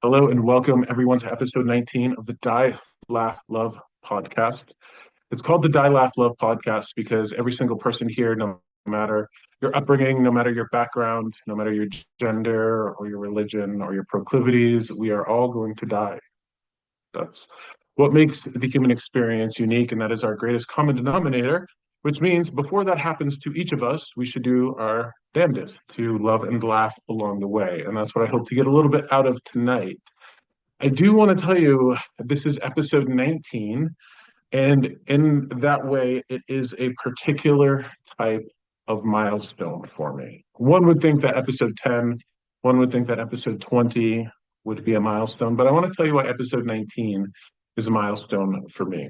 Hello and welcome everyone to episode 19 of the Die, Laugh, Love podcast. It's called the Die, Laugh, Love podcast because every single person here, no matter your upbringing, no matter your background, no matter your gender or your religion or your proclivities, we are all going to die. That's what makes the human experience unique, and that is our greatest common denominator, which means before that happens to each of us, we should do our damnedest to love and laugh along the way. And that's what I hope to get a little bit out of tonight. I do want to tell you this is episode 19, and in that way, it is a particular type of milestone for me. One would think that episode 10, one would think that episode 20 would be a milestone, but I want to tell you why episode 19 is a milestone for me.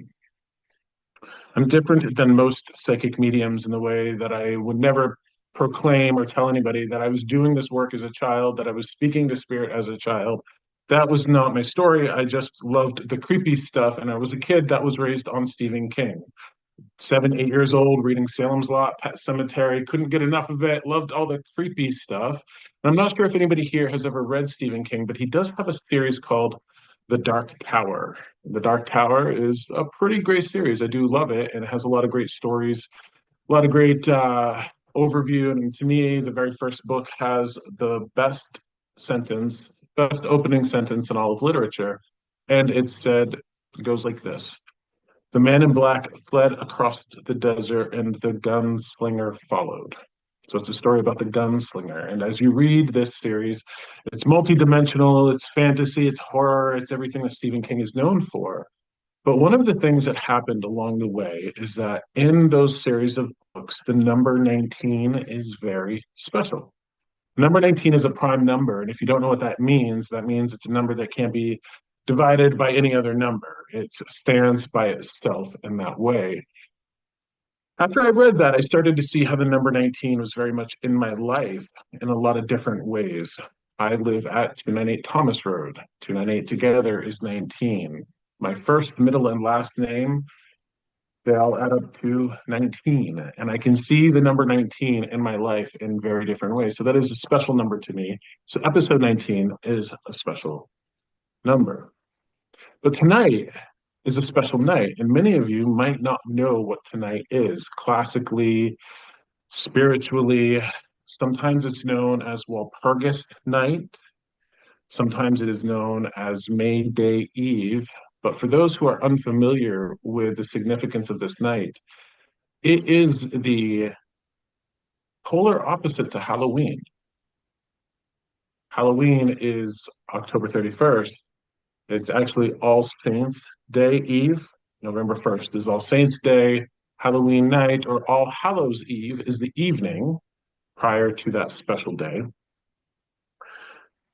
I'm different than most psychic mediums in the way that I would never proclaim or tell anybody that I was doing this work as a child, that I was speaking to spirit as a child. That was not my story. I just loved the creepy stuff, and I was a kid that was raised on Stephen King. 7, 8 years old, reading Salem's Lot, Pet Cemetery, couldn't get enough of it, loved all the creepy stuff. And I'm not sure if anybody here has ever read Stephen King, but he does have a series called The Dark Tower. The Dark Tower is a pretty great series. I do love it, and it has a lot of great stories, a lot of great overview. And to me, the very first book has the best opening sentence in all of literature. And it goes like this. The man in black fled across the desert, and the gunslinger followed. So it's a story about the gunslinger. And as you read this series, it's multidimensional, it's fantasy, it's horror, it's everything that Stephen King is known for. But one of the things that happened along the way is that in those series of books, the number 19 is very special. Number 19 is a prime number. And if you don't know what that means it's a number that can't be divided by any other number. It stands by itself in that way. After I read that, I started to see how the number 19 was very much in my life in a lot of different ways. I live at 298 Thomas Road. 298 together is 19. My first, middle, and last name, they all add up to 19. And I can see the number 19 in my life in very different ways. So that is a special number to me. So episode 19 is a special number. But tonight is a special night, and many of you might not know what tonight is. Classically, spiritually, sometimes it's known as Walpurgis Night. Sometimes it is known as May Day Eve. But for those who are unfamiliar with the significance of this night, it is the polar opposite to Halloween. Halloween is October 31st. It's actually All Saints Day Eve. November 1st is All Saints Day. Halloween night, or All Hallows Eve, is the evening prior to that special day.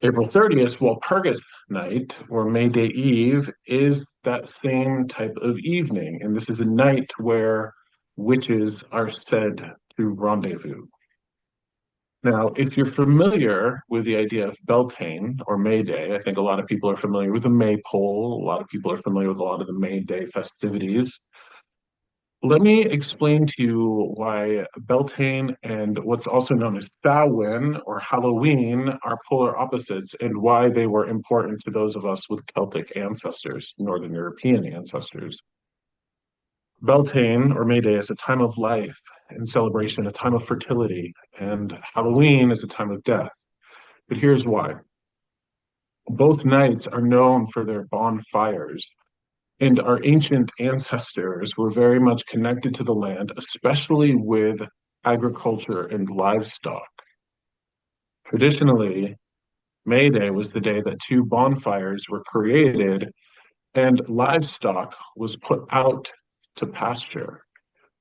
April 30th, Walpurgis Night, or May Day Eve, is that same type of evening. And this is a night where witches are said to rendezvous. Now, if you're familiar with the idea of Beltane or May Day, I think a lot of people are familiar with the maypole. A lot of people are familiar with a lot of the May Day festivities. Let me explain to you why Beltane and what's also known as Samhain or Halloween are polar opposites, and why they were important to those of us with Celtic ancestors, Northern European ancestors. Beltane or May Day is a time of life and celebration, a time of fertility, and Halloween is a time of death. But here's why. Both nights are known for their bonfires, and our ancient ancestors were very much connected to the land, especially with agriculture and livestock. Traditionally, May Day was the day that two bonfires were created and livestock was put out to pasture.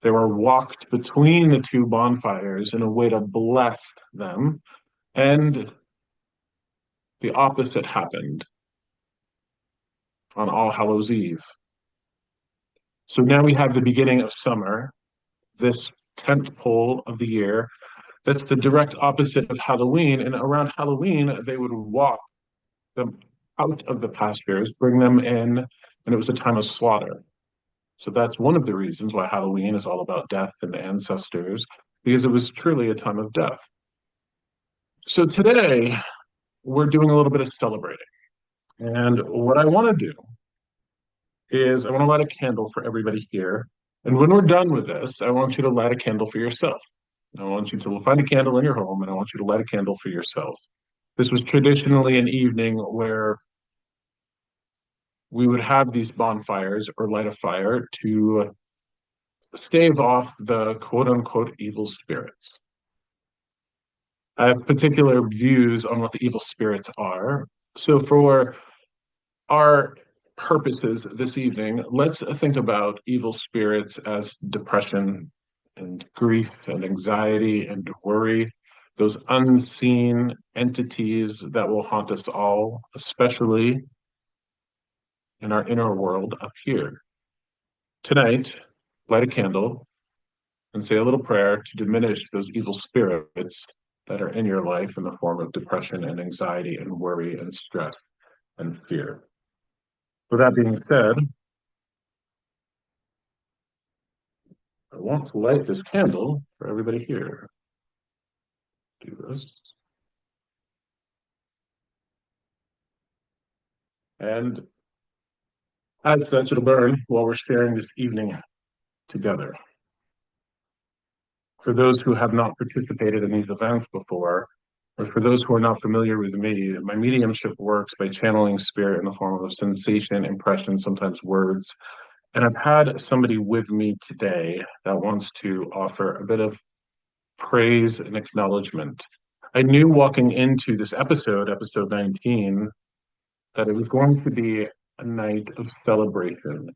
They were walked between the two bonfires in a way to bless them, and the opposite happened on All Hallows Eve. So now we have the beginning of summer, this 10th pole of the year. That's the direct opposite of Halloween. And around Halloween, they would walk them out of the pastures, bring them in, and it was a time of slaughter. So that's one of the reasons why Halloween is all about death and ancestors. because it was truly a time of death. So today, we're doing a little bit of celebrating. And what I want to do is I want to light a candle for everybody here. And when we're done with this, I want you to light a candle for yourself. I want you to find a candle in your home and I want you to light a candle for yourself. This was traditionally an evening where we would have these bonfires or light a fire to stave off the quote unquote evil spirits. I have particular views on what the evil spirits are. So, for our purposes this evening, let's think about evil spirits as depression and grief and anxiety and worry, those unseen entities that will haunt us all, especially in our inner world up here. Tonight, light a candle and say a little prayer to diminish those evil spirits that are in your life in the form of depression and anxiety and worry and stress and fear. With that being said, I want to light this candle for everybody here. Do this. And as such, it'll burn while we're sharing this evening together. For those who have not participated in these events before, or for those who are not familiar with me, my mediumship works by channeling spirit in the form of sensation, impression, sometimes words. And I've had somebody with me today that wants to offer a bit of praise and acknowledgement. I knew walking into this episode 19, that it was going to be a night of celebration.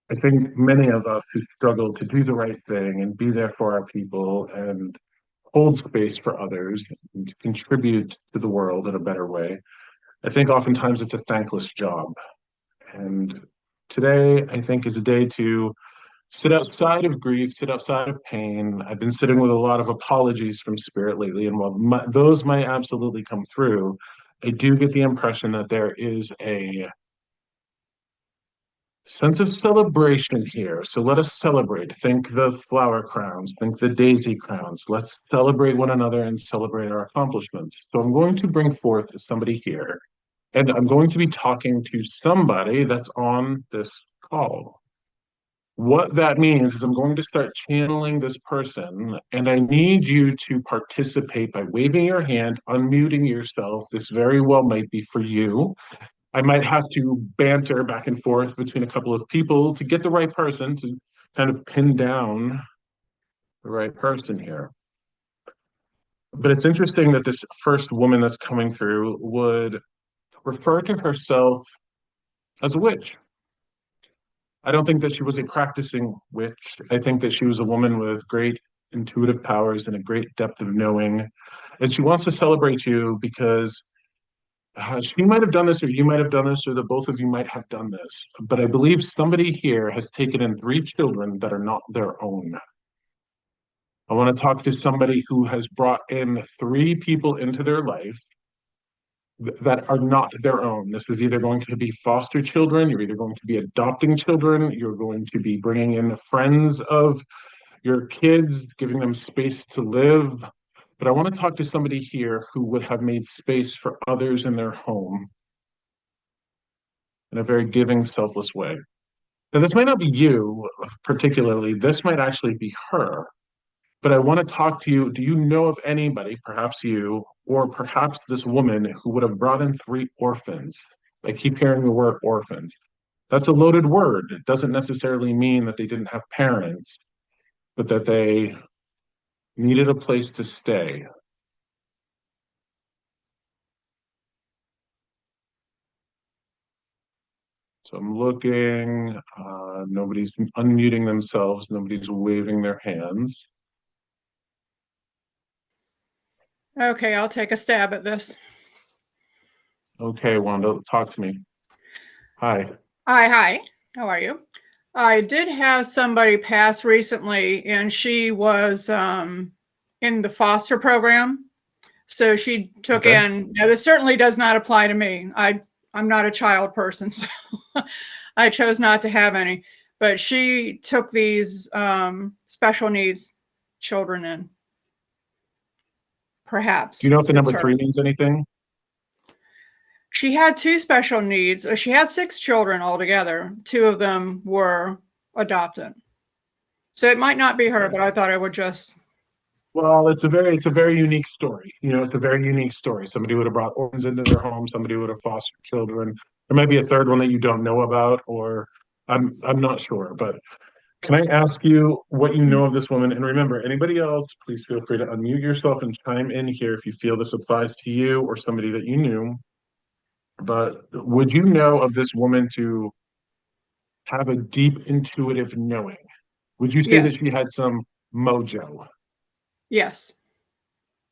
I think many of us who struggle to do the right thing and be there for our people and hold space for others and contribute to the world in a better way, I think oftentimes it's a thankless job. And today, I think, is a day to sit outside of grief, sit outside of pain. I've been sitting with a lot of apologies from spirit lately, and while those might absolutely come through, I do get the impression that there is a sense of celebration here. So let us celebrate. Think the flower crowns, think the daisy crowns. Let's celebrate one another and celebrate our accomplishments. So I'm going to bring forth somebody here, and I'm going to be talking to somebody that's on this call. What that means is I'm going to start channeling this person, and I need you to participate by waving your hand, unmuting yourself. This very well might be for you. I might have to banter back and forth between a couple of people to get the right person to kind of pin down the right person here. But it's interesting that this first woman that's coming through would refer to herself as a witch. I don't think that she was a practicing witch. I think that she was a woman with great intuitive powers and a great depth of knowing. And she wants to celebrate you because she might have done this, or you might have done this, or the both of you might have done this. But I believe somebody here has taken in 3 children that are not their own. I want to talk to somebody who has brought in 3 people into their life that are not their own. This is either going to be foster children, you're either going to be adopting children, you're going to be bringing in friends of your kids, giving them space to live. But I want to talk to somebody here who would have made space for others in their home in a very giving, selfless way. Now, this might not be you particularly, this might actually be her. But I want to talk to you. Do you know of anybody, perhaps you, or perhaps this woman, who would have brought in 3 orphans? I keep hearing the word orphans. That's a loaded word. It doesn't necessarily mean that they didn't have parents, but that they needed a place to stay. So I'm looking, nobody's unmuting themselves, nobody's waving their hands. Okay, I'll take a stab at this. Okay, Wanda, talk to me. Hi. Hi. How are you? I did have somebody pass recently, and she was in the foster program. So she took in, now this certainly does not apply to me. I'm not a child person, so I chose not to have any. But she took these special needs children in. Do Perhaps you know if the it's number her. 3 means anything? She had 2 special needs. She had 6 children altogether. 2 of them were adopted. So it might not be her, Okay. but I thought I would just. Well, it's a very unique story. It's a very unique story. Somebody would have brought orphans into their home. Somebody would have fostered children. There might be a third one that you don't know about, or I'm not sure. But can I ask you what you know of this woman? And remember, anybody else, please feel free to unmute yourself and chime in here if you feel this applies to you or somebody that you knew. But would you know of this woman to have a deep intuitive knowing? Would you say that Yes. she had some mojo? Yes.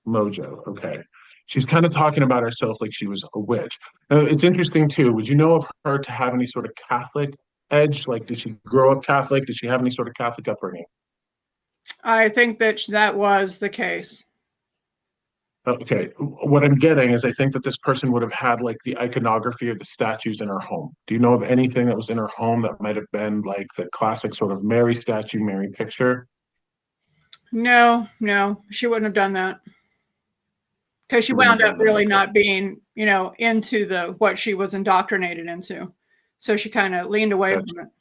Mojo. Okay. She's kind of talking about herself like she was a witch. It's interesting too. Would you know of her to have any sort of Catholic edge? Like, did she grow up Catholic? Did she have any sort of Catholic upbringing? I think that that was the case. Okay. What I'm getting is I think that this person would have had like the iconography of the statues in her home. Do you know of anything that was in her home that might have been like the classic sort of Mary statue, Mary picture? No, no, she wouldn't have done that because she She wouldn't wound have up done that. really Okay. not being, into what she was indoctrinated into. So she kind of leaned away Gotcha. from it.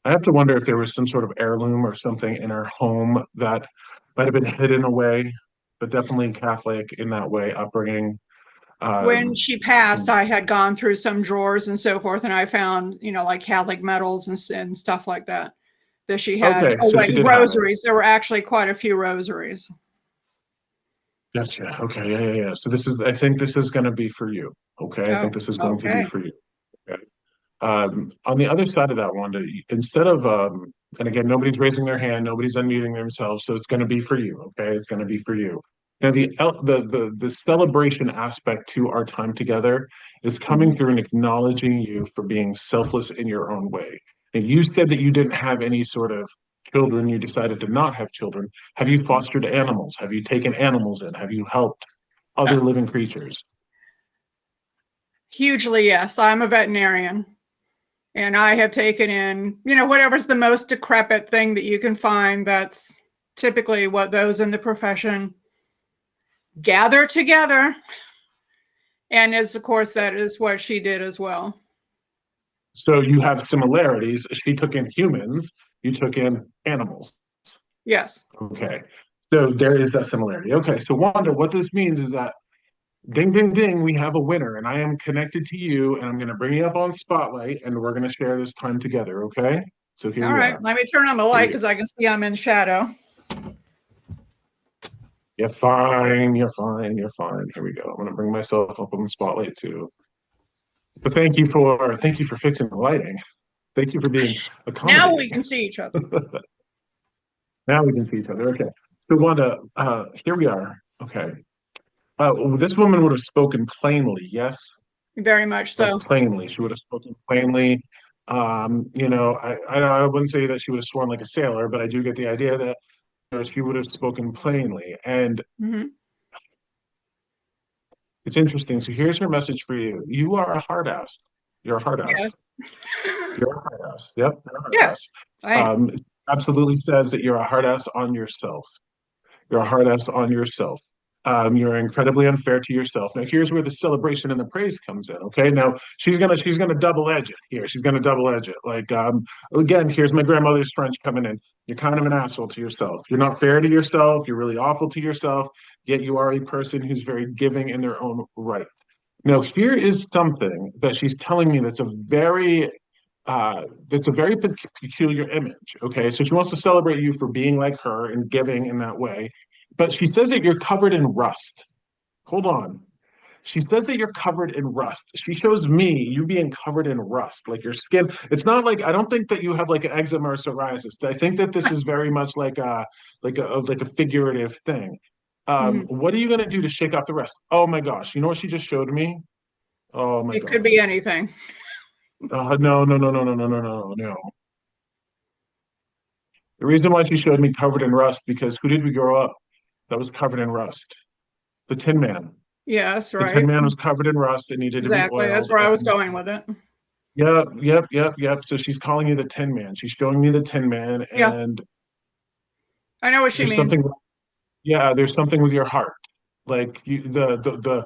I have to wonder if there was some sort of heirloom or something in her home that might have been hidden away, but definitely Catholic in that way, upbringing. When Um, she passed, I had gone through some drawers and so forth, and I found, like Catholic medals and stuff like that she had. okay, Oh, so wait, she did have it. rosaries. There were actually quite a few rosaries. Gotcha. Okay, yeah, yeah, yeah. So I think this is going to be for you. Okay, I Oh, think this is going to be okay. for you. Okay. On the other side of that, Wanda, instead of, and again, nobody's raising their hand, nobody's unmuting themselves, so it's going to be for you. Okay, it's going to be for you. Now, the celebration aspect to our time together is coming Mhm. through and acknowledging you for being selfless in your own way. And you said that you didn't have any sort of children. You decided to not have children. Have you fostered animals? Have you taken animals in? Have you helped other living creatures? Hugely, yes. I'm a veterinarian. And I have taken in, whatever's the most decrepit thing that you can find. That's typically what those in the profession gather together. And of course, that is what she did as well. So you have similarities. She took in humans, you took in animals. Yes. Okay. So there is that similarity. Okay. So Wanda, what this means is that ding, ding, ding, we have a winner, and I am connected to you, and I'm going to bring you up on Spotlight, and we're going to share this time together. Okay. So here All we right. are. Let me turn on the Here light we go. because I can see I'm in shadow. You're fine. You're fine. You're fine. Here we go. I'm going to bring myself up on the Spotlight too. But thank you for fixing the lighting. Thank you for being Now we accommodating. can see each other. Now we can see each other. Okay. So Wanda, here we are. Okay. This woman would have spoken plainly, yes, Very much like so. plainly. She would have spoken plainly. I wouldn't say that she would have sworn like a sailor, but I do get the idea that she would have spoken plainly. And Hmm. it's interesting. So here's her message for you. You are a hard ass. You're a hard ass. Yes. You're a hard ass. Yep, you're a hard Yes, ass. I am. Absolutely says that you're a hard ass on yourself. You're a hard ass on yourself. You're incredibly unfair to yourself. Now, here's where the celebration and the praise comes in. Okay, now she's gonna double edge it here. She's gonna double edge it. Like, again, here's my grandmother's French coming in. You're kind of an asshole to yourself. You're not fair to yourself. You're really awful to yourself. Yet you are a person who's very giving in their own right. Now, here is something that she's telling me that's a very peculiar image. Okay, so she wants to celebrate you for being like her and giving in that way, but she says that you're covered in rust. Hold on. She says that you're covered in rust. She shows me you being covered in rust, like your skin. It's not like I don't think that you have like an eczema or psoriasis. I think that this is very much like a figurative thing. Mhm. What are you gonna do to shake off the rust? Oh my gosh! You know what she just showed me? Oh my It could gosh! be anything. No, no, no, no, no, no, no, no, no. The reason why she showed me covered in rust because who did we grow up that was covered in rust? The Tin Man. Yes, The Tin right. Man was covered in rust. It needed to be Exactly. That's oiled. where I was And going with it. yep, yep, yep, yep. So she's calling you the Tin Man. She's showing me the Tin Man, Yeah. and I know what she There's means. something, yeah, there's something with your heart. Like the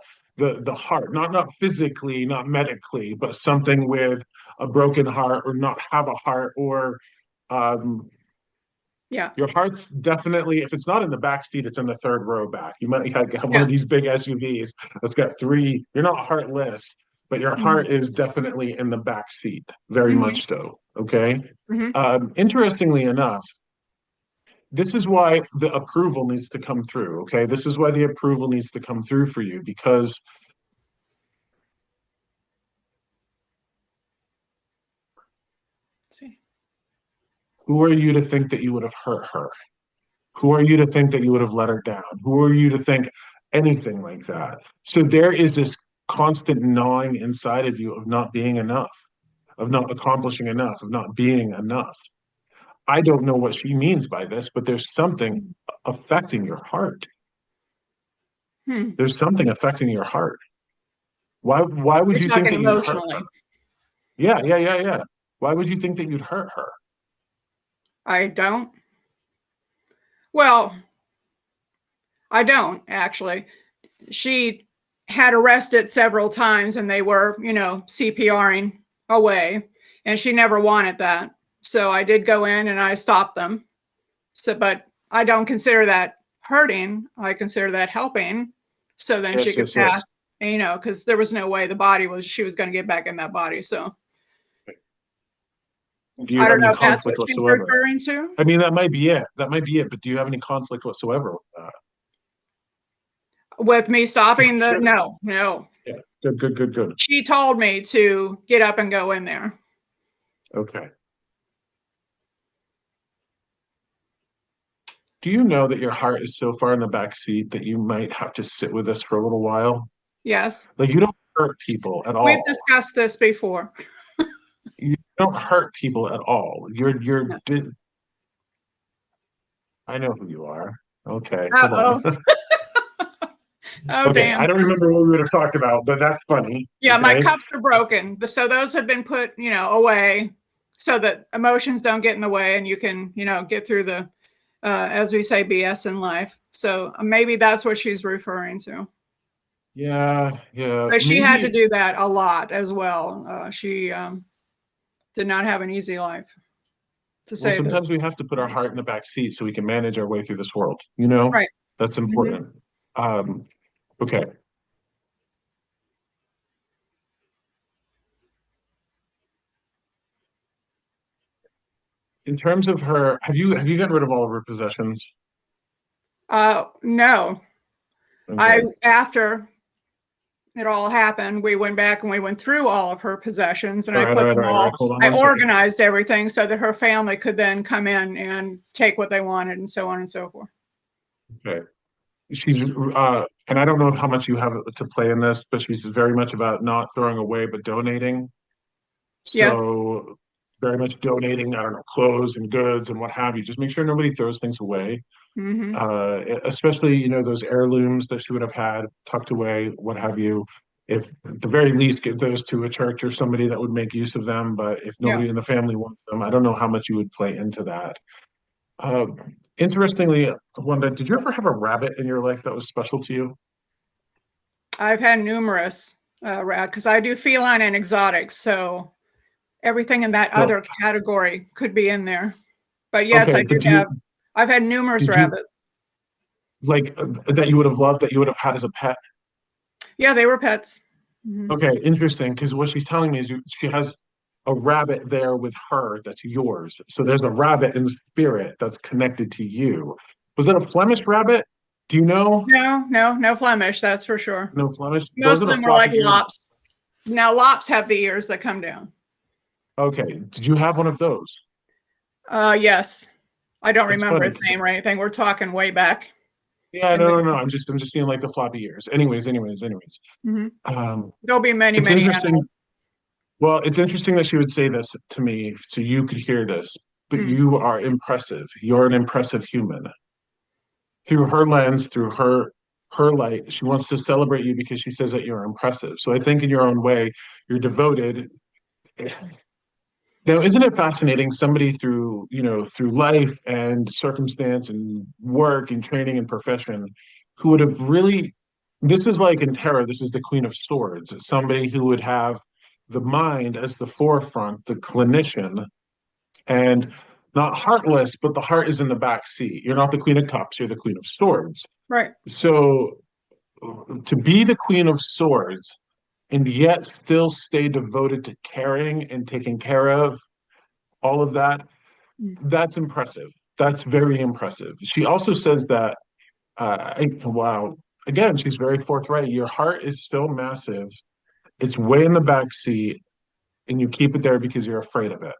heart, not physically, not medically, but something with a broken heart or not have a heart or um Yeah. your heart's definitely, if it's not in the back seat, it's in the third row back. You might have one Yeah. of these big SUVs that's got three. You're not heartless, but your Mm-hmm. heart is definitely in the back seat, very Mm-hmm. much so. Okay. Mm-hmm. Interestingly enough, this is why the approval needs to come through. Okay. This is why the approval needs to come through for you because See. who are you to think that you would have hurt her? Who are you to think that you would have let her down? Who are you to think anything like that? So there is this constant gnawing inside of you of not being enough, of not accomplishing enough, of not being enough. I don't know what she means by this, but there's something affecting your heart. Hmm. There's something affecting your heart. Why would You're you think talking that you'd hurt her? emotionally. Yeah, yeah, yeah, yeah. Why would you think that you'd hurt her? I don't. Well, I don't actually. She had arrested several times and they were, CPRing away, and she never wanted that. So I did go in and I stopped them. So, but I don't consider that hurting. I consider that helping. So then she Yes, could yes, yes. pass, because there was no way she was going to get back in that body. So Do you I have don't any know if that's what conflict she's whatsoever? referring to. I mean, that might be it. That might be it. But do you have any conflict whatsoever with that? With me stopping the, Sure. no, no. Yeah. Good, good, good, good. She told me to get up and go in there. Okay. Do you know that your heart is so far in the back seat that you might have to sit with this for a little while? Yes. Like you don't hurt people at We've all. discussed this before. You don't hurt people at all. No. I know who you are. Okay, hold Uh-oh. on. Oh, Okay, damn. I don't remember what we would have talked about, but that's funny. Yeah, my Okay. cups are broken. So those have been put, away so that emotions don't get in the way and you can, get through the, as we say, BS in life. So maybe that's what she's referring to. Yeah, yeah. But she had to Maybe. do that a lot as well. She did not have an easy life, to Well, say the sometimes we have to put our least. heart in the back seat so we can manage our way through this world. You know, Right. that's Hmm. important. Um, okay. In terms of her, have you gotten rid of all of her possessions? No. Okay. After it all happened, we went back and we went through all of her possessions and All I right, put all right, them all right, all right. all, Hold on I one second. organized everything so that her family could then come in and take what they wanted and so on and so forth. Okay. She's and I don't know how much you have to play in this, but she's very much about not throwing away but donating. Yes. So very much donating, I don't know, clothes and goods and what have you. Just make sure nobody throws things away. Hmm. Especially, those heirlooms that she would have had tucked away, what have you. If at the very least get those to a church or somebody that would make use of them, but if Yeah. nobody in the family wants them, I don't know how much you would play into that. Uh, Interestingly, Wanda, did you ever have a rabbit in your life that was special to you? I've had numerous, because I do feline and exotics. So everything in that So, other category could be in there. But yes, okay, I but did have, I've had numerous did you rabbits. like that you would have loved that you would have had as a pet? Yeah, they were pets. Hmm. Okay, interesting, because what she's telling me is she has a rabbit there with her that's yours. So there's a rabbit in spirit that's connected to you. Was it a Flemish rabbit? Do you know? No, no, no Flemish, that's for sure. No Flemish. Those Most are of the them were like floppy eared. lops. Now lops have the ears that come down. Okay, did you have one of those? Yes. I don't That's remember funny his because name or anything. We're talking way back yeah, in no, the. no, no. I'm just seeing like the floppy ears. Anyways. Mhm. Um, There'll be many, it's many interesting. animals. Well, it's interesting that she would say this to me so you could hear this. But Hmm. you are impressive. You're an impressive human. Through her lens, through her light, she wants to celebrate you because she says that you're impressive. So I think in your own way, you're devoted. Now, isn't it fascinating? Somebody through, through life and circumstance and work and training and profession, who would have really, this is like in tarot, this is the Queen of Swords, somebody who would have the mind as the forefront, the clinician, and not heartless, but the heart is in the back seat. You're not the Queen of Cups, you're the Queen of Swords. Right. So to be the Queen of Swords and yet still stay devoted to caring and taking care of all of that, Mm. that's impressive. That's very impressive. She also says that, wow, again, she's very forthright. Your heart is still massive. It's way in the back seat, and you keep it there because you're afraid of it.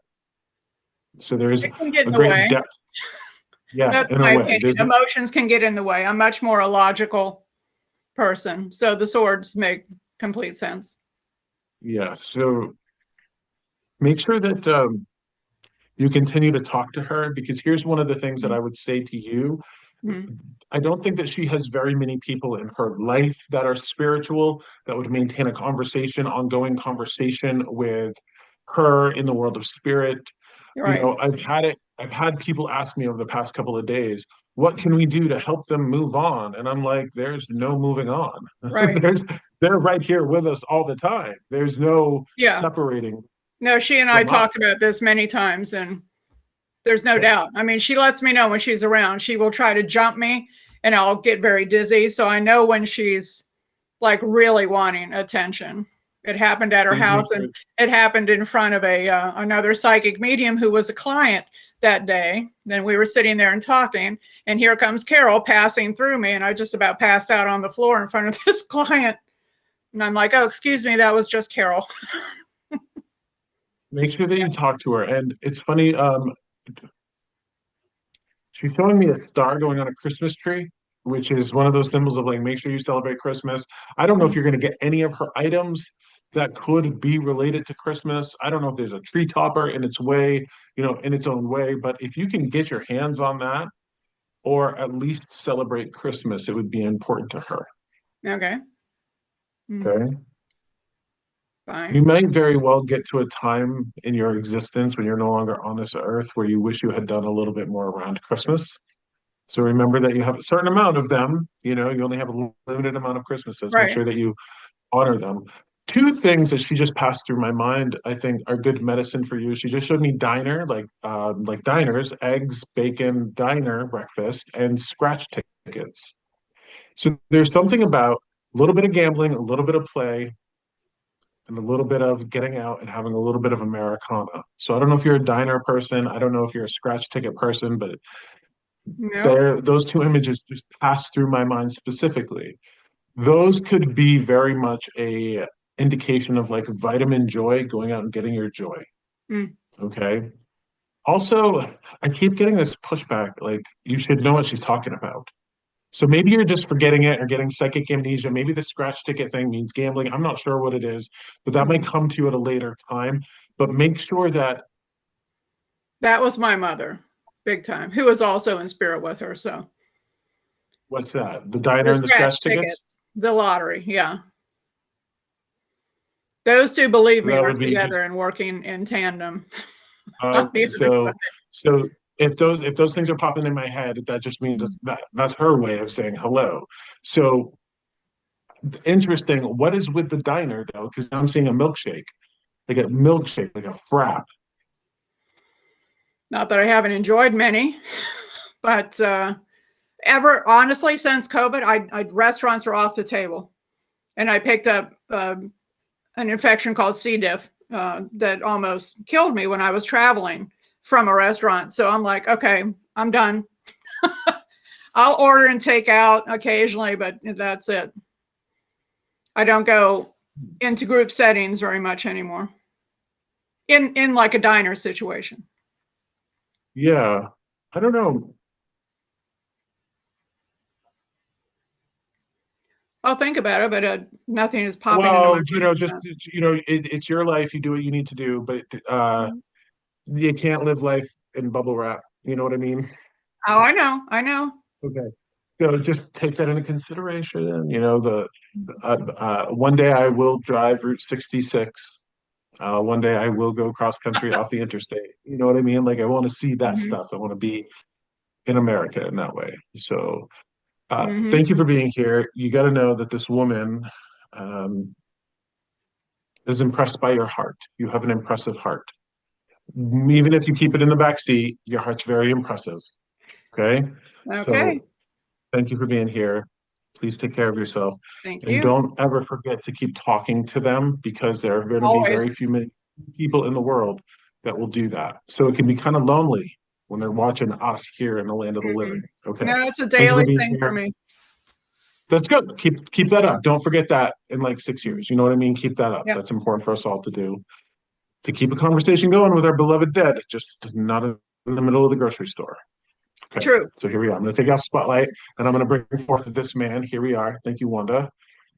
So there's It can get in a the great way. depth. Yeah, That's in a my way. opinion. Emotions can get in the way. I'm much more a logical person. So the swords make complete sense. Yeah. So make sure that you continue to talk to her, because here's one of the things that Mm. I would say to you. Mm. I don't think that she has very many people in her life that are spiritual that would maintain a conversation, ongoing conversation with her in the world of spirit. You're right. I've had people ask me over the past couple of days, what can we do to help them move on? And I'm like, there's no moving on. Right. there's they're right here with us all the time. There's no Yeah. separating No, she and I from us. talked about this many times, and there's no doubt. I mean, she lets me know when she's around. She will try to jump me, and I'll get very dizzy. So I know when she's like really wanting attention. It happened at her Please make house, and sure. it happened in front of a another psychic medium who was a client that day. Then we were sitting there and talking, and here comes Carol passing through me, and I just about passed out on the floor in front of this client. And I'm like, "Oh, excuse me, that was just Carol." Make sure that you talk to her. And it's funny, she's showing me a star going on a Christmas tree, which is one of those symbols of like, make sure you celebrate Christmas. I don't know if you're going to get any of her items that could be related to Christmas. I don't know if there's a tree topper in its way, in its own way, but if you can get your hands on that or at least celebrate Christmas, it would be important to her. Okay. Okay. You Fine. might very well get to a time in your existence when you're no longer on this earth where you wish you had done a little bit more around Christmas. So remember that you have a certain amount of them. You only have a limited amount of Christmases. Make Right. sure that you honor them. Two things that she just passed through my mind, I think, are good medicine for you. She just showed me diner, like diners, eggs, bacon, diner breakfast, and scratch tickets. So there's something about a little bit of gambling, a little bit of play, and a little bit of getting out and having a little bit of Americana. So I don't know if you're a diner person. I don't know if you're a scratch ticket person, but No. those two images just passed through my mind specifically. Those could be very much a indication of like vitamin joy, going out and getting your joy. Mm. Okay. Also, I keep getting this pushback, like you should know what she's talking about. So maybe you're just forgetting it or getting psychic amnesia. Maybe the scratch ticket thing means gambling. I'm not sure what it is, but that might Mm. come to you at a later time. But make sure that That was my mother, big time, who was also in spirit with her. So what's that? The diner the and the scratch scratch tickets. tickets, the lottery. Yeah. Those two, believe So me, that are would be just together and working in tandem on uh, the other so side. so if those things are popping in my head, that just means that's her way of saying hello. So interesting. What is with the diner though? Because I'm seeing a milkshake, like a frap. Not that I haven't enjoyed many, but ever honestly since COVID, restaurants are off the table, and I picked up an infection called C. diff that almost killed me when I was traveling from a restaurant. So I'm like, okay, I'm done. I'll order and take out occasionally, but that's it. I don't go into group settings very much anymore. In like a diner situation. Yeah, I don't know. I'll think about it, but nothing is popping into my Well, brain. just it's your life. You do what you need to do, but Mhm. you can't live life in bubble wrap. You know what I mean? Oh, I know. I know. Okay. So just take that into consideration. The one day I will drive Route 66. One day I will go cross country off the interstate. You know what I mean? Like I want to see that Hmm. stuff. I want to be in America in that way. So Hmm. thank you for being here. You got to know that this woman um, is impressed by your heart. You have an impressive heart. Even if you keep it in the back seat, your heart's very impressive. Okay. Okay. So thank you for being here. Please take care of yourself. Thank And you. don't ever forget to keep talking to them because there are going to be Always. very few people in the world that will do that. So it can be kind of lonely when they're watching us here in the land of the Hmm. living. Okay. No, it's a Thank you for daily being thing for here. me. That's good. Keep that up. Don't forget that in like 6 years. Mhm. You know what I mean? Keep that up. Yep. That's important for us all to do to keep a conversation going with our beloved dead, just not in the middle of the grocery store. Okay, True. so here we are. I'm going to take off spotlight and I'm going to bring forth this man. Here we are. Thank you, Wanda.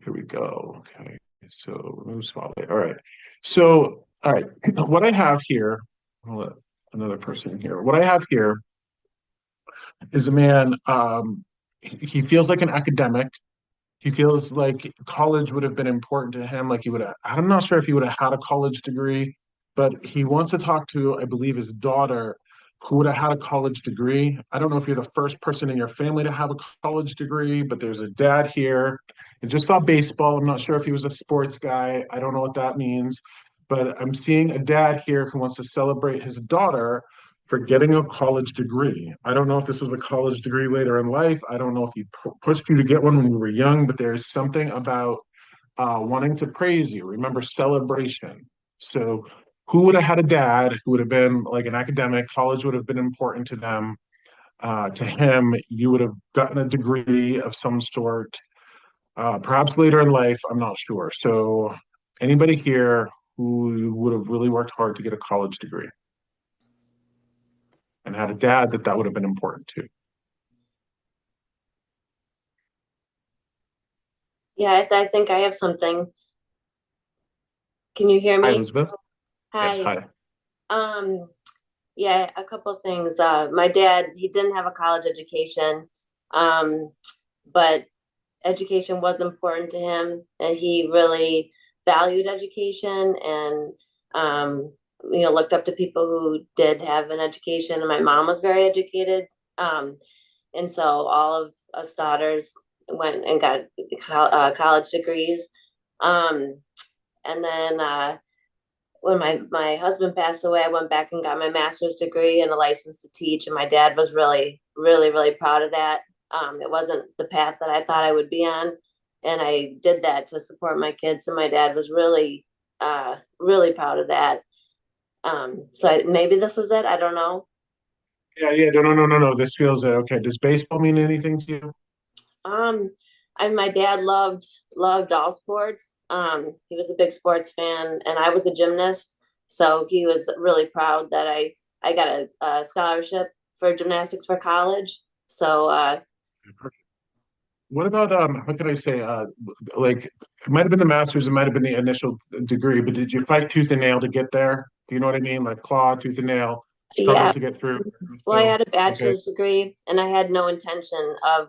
Here we go. Okay, so remove spotlight. All right. So, all right. What I have here, I'll let another person here. What I have here is a man. He feels like an academic. He feels like college would have been important to him. Like he would have, I'm not sure if he would have had a college degree, but he wants to talk to, I believe, his daughter who would have had a college degree. I don't know if you're the first person in your family to have a college degree, but there's a dad here and just saw baseball. I'm not sure if he was a sports guy. I don't know what that means, but I'm seeing a dad here who wants to celebrate his daughter for getting a college degree. I don't know if this was a college degree later in life. I don't know if he pushed you to get one when you were young, but there's something about wanting to praise you. Remember, celebration. So, who would have had a dad who would have been like an academic? College would have been important to them. To him, you would have gotten a degree of some sort, perhaps later in life. I'm not sure. So, anybody here who would have really worked hard to get a college degree and had a dad that would have been important to? Yeah, I think I have something. Can you hear Hi, me? Elizabeth. Yes, Hi. hi. Um, yeah, a couple things. My dad, he didn't have a college education, but education was important to him, and he really valued education and looked up to people who did have an education. And my mom was very educated. Um, and so all of us daughters went and got college degrees. Um, and then when my husband passed away, I went back and got my master's degree and a license to teach. And my dad was really, really, really proud of that. It wasn't the path that I thought I would be on, and I did that to support my kids. And my dad was really, really proud of that. Maybe this was it. I don't know. Yeah, yeah. No, no, no, no, no. This feels okay. Does baseball mean anything to you? Um, my dad loved all sports. He was a big sports fan, and I was a gymnast, so he was really proud that I got a scholarship for gymnastics for college. So What about how can I say like it might have been the master's, it might have been the initial degree, but did you fight tooth and nail to get there? Do you know what I mean? Like claw, tooth and nail, struggle yeah, to get through. well, I So had a okay. bachelor's degree, and I had no intention of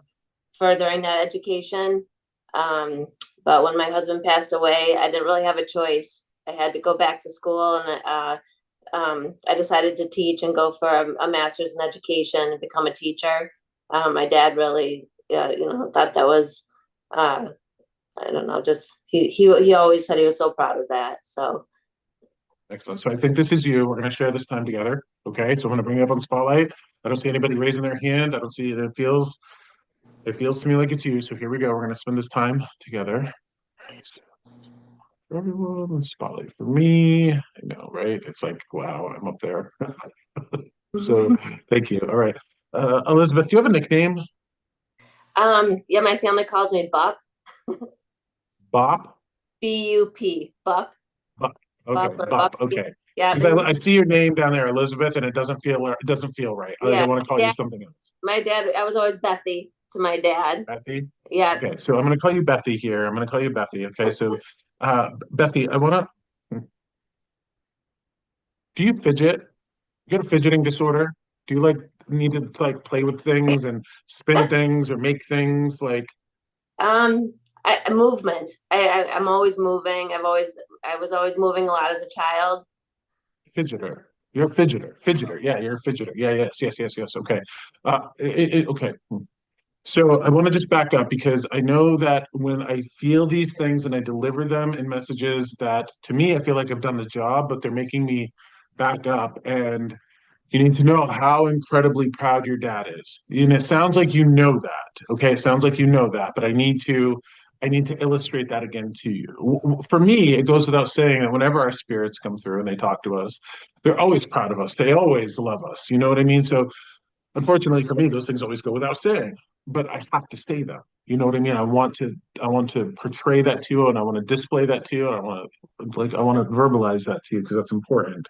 furthering that education. Um, but when my husband passed away, I didn't really have a choice. I had to go back to school, and I decided to teach and go for a master's in education and become a teacher. My dad really, thought that was, uh, I don't know, just he always said he was so proud of that. So Excellent. So I think this is you. We're going to share this time together. Okay. So I'm going to bring you up on the spotlight. I don't see anybody raising their hand. I don't see it. It feels to me like it's you. So here we go. We're going to spend this time together. For everyone, spotlight for me. I know, right? It's like, wow, I'm up there. So thank you. All right. Elizabeth, do you have a nickname? yeah, my family calls me Buck, Bop? Bup, Buck, Bop. Okay, Buck or Bop. Bucky. Okay. Yeah, Because I see your name down there, Elizabeth, and it doesn't feel right. Like I yeah, want to call you yeah. something else. My dad, I was always Bethy to my dad. Bethy? Yeah. Okay, so I'm going to call you Bethy here. I'm going to call you Bethy. Okay, so Bethy, I want to. Do you fidget? You got a fidgeting disorder? Do you like need to like play with things and spin things or make things like? Um, Movement. I'm always moving. I was always moving a lot as a child. Fidgeter. You're a fidgeter. Fidgeter. Yeah, you're a fidgeter. Yeah, yes. Okay. Okay. So I want to just back up because I know that when I feel these things and I deliver them in messages that to me I feel like I've done the job, but they're making me back up. And you need to know how incredibly proud your dad is. And it sounds like you know that. Okay. It sounds like you know that, but I need to illustrate that again to you. For me, it goes without saying that whenever our spirits come through and they talk to us, they're always proud of us. They always love us. You know what I mean? So unfortunately for me, those things always go without saying, but I have to say them. You know what I mean? I want to portray that to you, and I want to display that to you, and I want to verbalize that to you because that's important.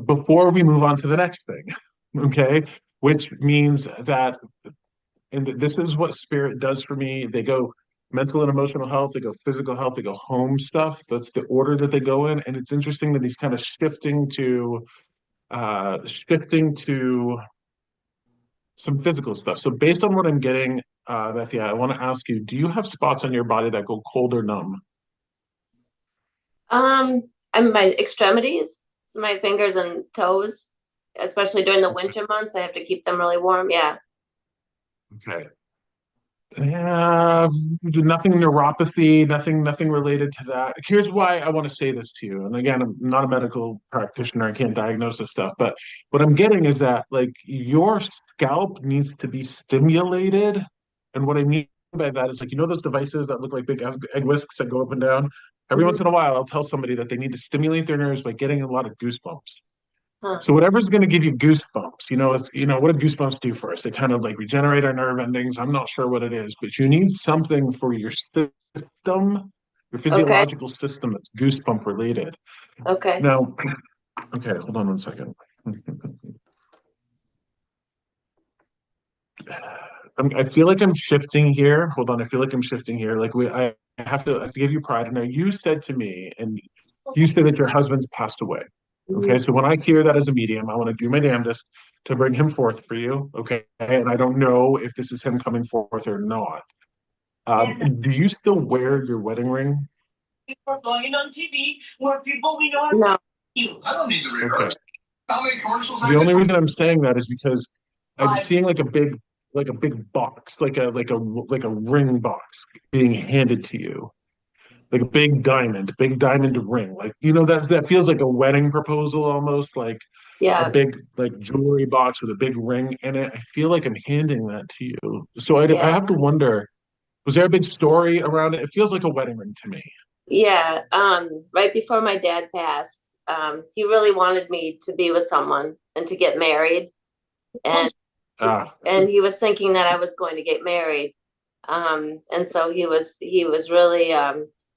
Before we move on to the next thing, okay? Which means that, and this is what spirit does for me. They go mental and emotional health, they go physical health, they go home stuff. That's the order that they go in, and it's interesting that he's kind of shifting to some physical stuff. So based on what I'm getting, Bethia, I want to ask you, do you have spots on your body that go cold or numb? I'm my extremities, so my fingers and toes, especially during the winter months, I have to keep them really warm. Yeah. Okay. Yeah, nothing neuropathy, nothing related to that. Here's why I want to say this to you. And again, I'm not a medical practitioner. I can't diagnose this stuff. But what I'm getting is that like your scalp needs to be stimulated. And what I mean by that is like, those devices that look like big egg whisks that go up and down. Every Mhm. once in a while, I'll tell somebody that they need to stimulate their nerves by getting a lot of goosebumps. Huh. So whatever's going to give you goosebumps, what do goosebumps do for us? They kind of like regenerate our nerve endings. I'm not sure what it is, but you need something for your system, your Okay. physiological system that's goosebump related. Okay. Now, okay, hold on one second. I feel like I'm shifting here. Hold on, I feel like I'm shifting here. I have to give you pride. Now, you said to me, and you said that your husband's passed away. Okay, Mhm. so when I hear that as a medium, I want to do my damnedest to bring him forth for you. Okay, and I don't know if this is him coming forth or not. Do you still wear your wedding ring? People going on TV where people we know. No. You. I don't need to Okay. rehearse. How many commercials The I only did? reason I'm saying that is because I'm Five. seeing like a big box, like a ring box being handed to you, like a big diamond ring. Like that feels like a wedding proposal almost, like a Yeah. big like jewelry box with a big ring in it. I feel like I'm handing that to you. So I Yeah. have to wonder, was there a big story around it? It feels like a wedding ring to me. Yeah. Right before my dad passed, he really wanted me to be with someone and to get married. And Ah, and he was thinking that I was going to get married. And so he was really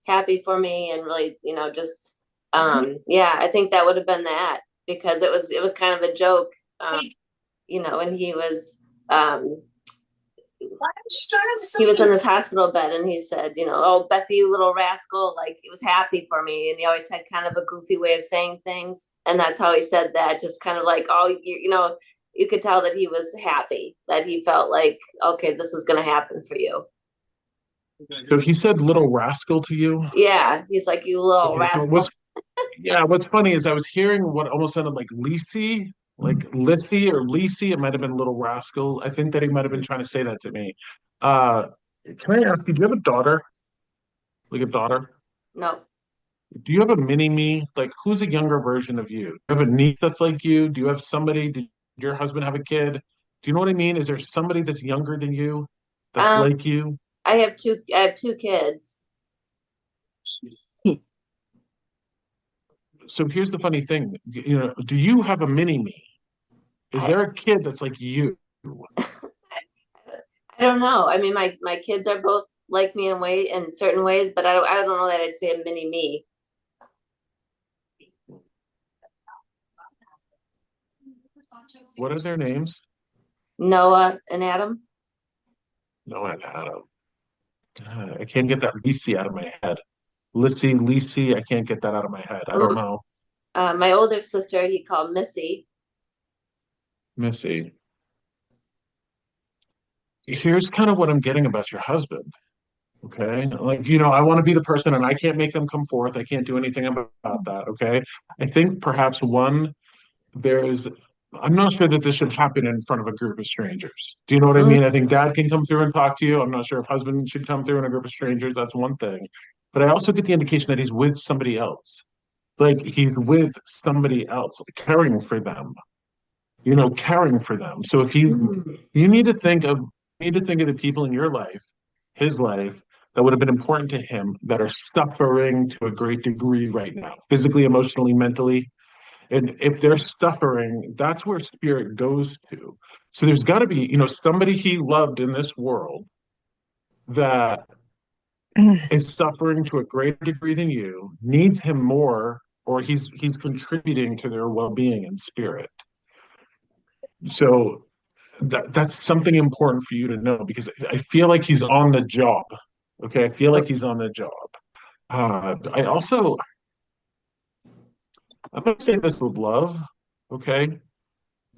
happy for me and really, just yeah, I think that would have been that because it was kind of a joke, and um he was in this hospital bed and he said, oh, Beth, you little rascal, like he was happy for me. And he always had kind of a goofy way of saying things. And that's how he said that, just kind of like, oh, you could tell that he was happy, that he felt like, okay, this is going to happen for you. so he said little rascal to you? Yeah. He's like, you little Okay, so rascal. what's funny is I was hearing what almost sounded like Lisi, like Listy or Lisi. It might have been Little Rascal. I think that he might have been trying to say that to me. Uh, can I ask you, do you have a daughter? Like a daughter? No. Do you have a mini me? Like, who's a younger version of you? Do you have a niece that's like you? Do you have somebody? Did your husband have a kid? Do you know what I mean? Is there somebody that's younger than you that's Um, like you? I have two kids. So here's the funny thing. Do you have a mini me? Is I, there a kid that's like you? I don't know. I mean, my kids are both like me in certain ways, but I don't know that I'd say a mini me. What are their names? Noah and Adam. No, I don't. I can't get that Lisi out of my head. Lisi, I can't get that out of my head. I don't Um, know. my older sister, he called Missy. Missy. Here's kind of what I'm getting about your husband. Okay. Like, I want to be the person and I can't make them come forth. I can't do anything about that. Okay. I think perhaps there's, I'm not sure that this should happen in front of a group of strangers. Do you know what I Mm, mean? I think dad can come through and talk to you. I'm not sure if husband should come through in a group of strangers. That's one thing. But I also get the indication that he's with somebody else. Like he's with somebody else, like, caring for them, caring for them. So mm, you need to think of the people in your life, his life, that would have been important to him that are suffering to a great degree right now, physically, emotionally, mentally. And if they're suffering, that's where spirit goes to. So there's got to be, somebody he loved in this world that is suffering to a greater degree than you, needs him more, or he's contributing to their well-being and spirit. So that's something important for you to know because I feel like he's on the job. Okay, I feel like he's on the job. I also, I'm gonna say this with love. Okay,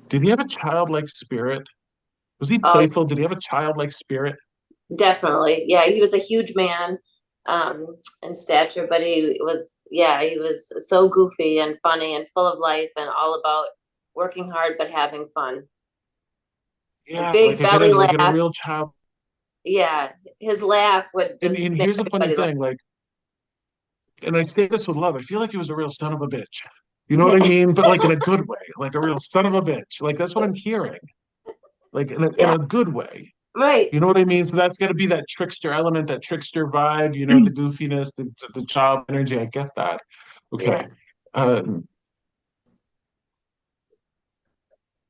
did he have a childlike spirit? Was he oh, playful? Did he have a childlike spirit? definitely. Yeah, he was a huge man in stature, but he was so goofy and funny and full of life and all about working hard but having fun. A Yeah, big like belly like in a laugh. real child. Yeah, his laugh would just And make here's a funny everybody laugh. thing, like, and I say this with love. I feel like he was a real son of a bitch. You know what I mean? But like in a good way, like a real son of a bitch. Like that's what I'm hearing. Like in Yeah, a good way. right. You know what I mean? So that's got to be that trickster element, that trickster vibe, the goofiness, the child energy. I get that. Yeah. Okay.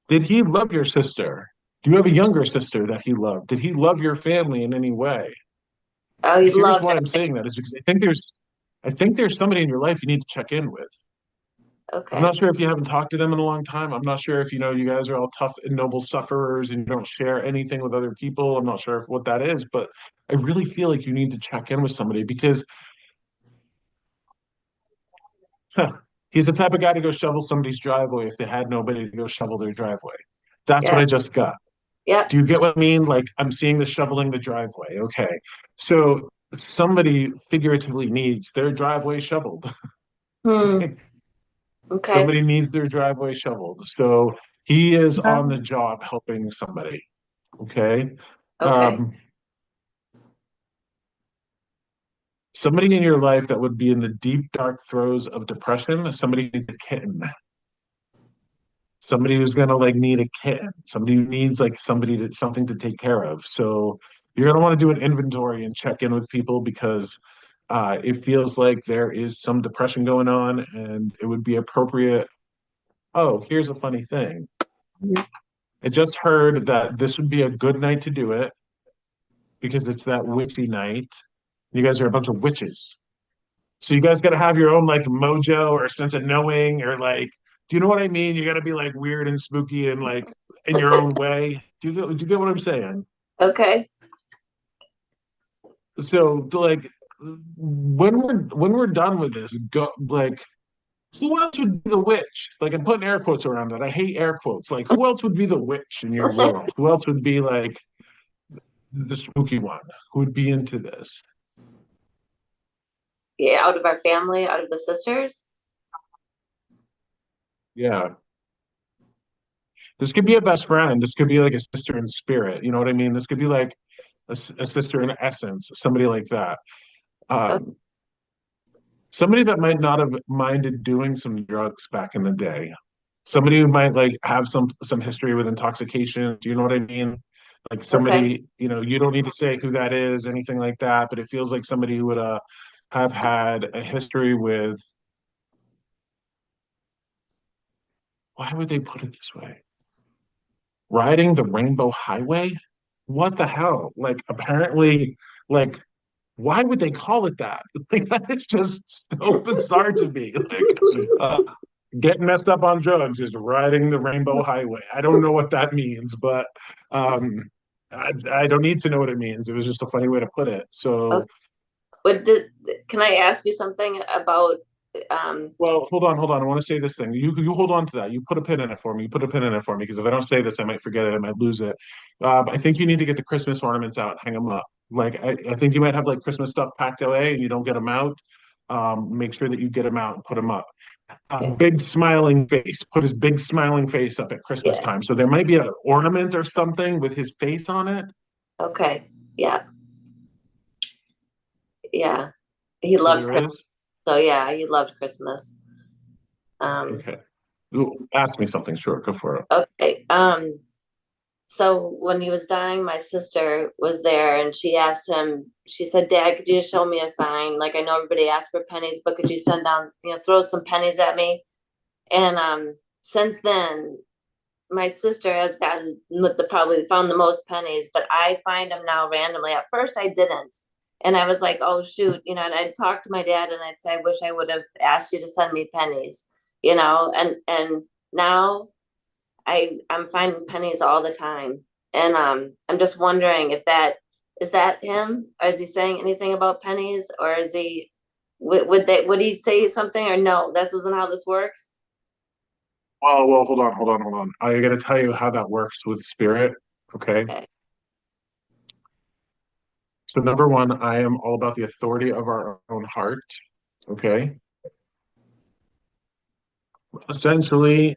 Did he love your sister? Do you have a younger sister that he loved? Did he love your family in any way? Oh, he Here's loved why I'm it. saying that is because I think there's somebody in your life you need to check in with. I'm not Okay. sure if you haven't talked to them in a long time. I'm not sure if you guys are all tough and noble sufferers and you don't share anything with other people. I'm not sure if what that is, but I really feel like you need to check in with somebody because huh, he's the type of guy to go shovel somebody's driveway if they had nobody to go shovel their driveway. That's what Yeah. I just got. Yeah. Do you get what I mean? Like I'm seeing the shoveling the driveway. Okay. So somebody figuratively needs their driveway shoveled. Hmm. Okay. Somebody needs their driveway shoveled. So he is on the Um, job helping somebody. Okay. Okay. Um, Somebody in your life that would be in the deep, dark throes of depression, somebody needs a kitten. Somebody who's gonna like need a kitten, somebody who needs like something to take care of. So you're gonna want to do an inventory and check in with people because it feels like there is some depression going on, and it would be appropriate. Oh, here's a funny thing. I just heard that this would be a good night to do it because it's that witchy night. You guys are a bunch of witches. So you guys got to have your own like mojo or sense of knowing or like, do you know what I mean? You got to be like weird and spooky and like in your own way. Do you get what I'm saying? Okay. So like when we're done with this, go like who else would be the witch? Like I'm putting air quotes around it. I hate air quotes. Like who else would be the witch in your world? Who else would be like the spooky one? Who would be into this? Yeah, out of our family, out of the sisters. Yeah. This could be a best friend. This could be like a sister in spirit. You know what I mean? This could be like a sister in essence, somebody like that. Oh, Um, Somebody that might not have minded doing some drugs back in the day. Somebody who might like have some history with intoxication. Do you know what I mean? Like okay. somebody, you don't need to say who that is, anything like that, but it feels like somebody who would have had a history with, why would they put it this way? Riding the Rainbow Highway? What the hell? Like apparently, like why would they call it that? Like that is just so bizarre to me. Like getting messed up on drugs is riding the Rainbow Highway. I don't know what that means, but um, I don't need to know what it means. It was just a funny way to put it. Okay. So, But can I ask you something about well, hold on. I want to say this thing. You hold on to that. You put a pin in it for me. You put a pin in it for me because if I don't say this, I might forget it. I might lose it. I think you need to get the Christmas ornaments out, hang them up. Like I think you might have like Christmas stuff packed away and you don't get them out. Make sure that you get them out and put them up. Okay. Big smiling face. Put his big smiling face up at Christmas Yeah. time. So there might be an ornament or something with his face on it. Okay. Yeah. Yeah. He So loved there Christmas. is. So yeah, he loved Christmas. Um, Okay. Ooh, ask me something. Sure, go for it. okay. So when he was dying, my sister was there and she asked him, she said, Dad, could you just show me a sign? Like I know everybody asked for pennies, but could you send down, throw some pennies at me? And since then, my sister has gotten probably found the most pennies, but I find them now randomly. At first I didn't. And I was like, oh shoot, and I'd talk to my dad and I'd say, I wish I would have asked you to send me pennies, and now I'm finding pennies all the time. And I'm just wondering if that is that him? Or is he saying anything about pennies? Or is he would he say something, or no, this isn't how this works? Well, hold on. I got to tell you how that works with spirit. Okay. Okay. So number one, I am all about the authority of our own heart. Okay. Essentially,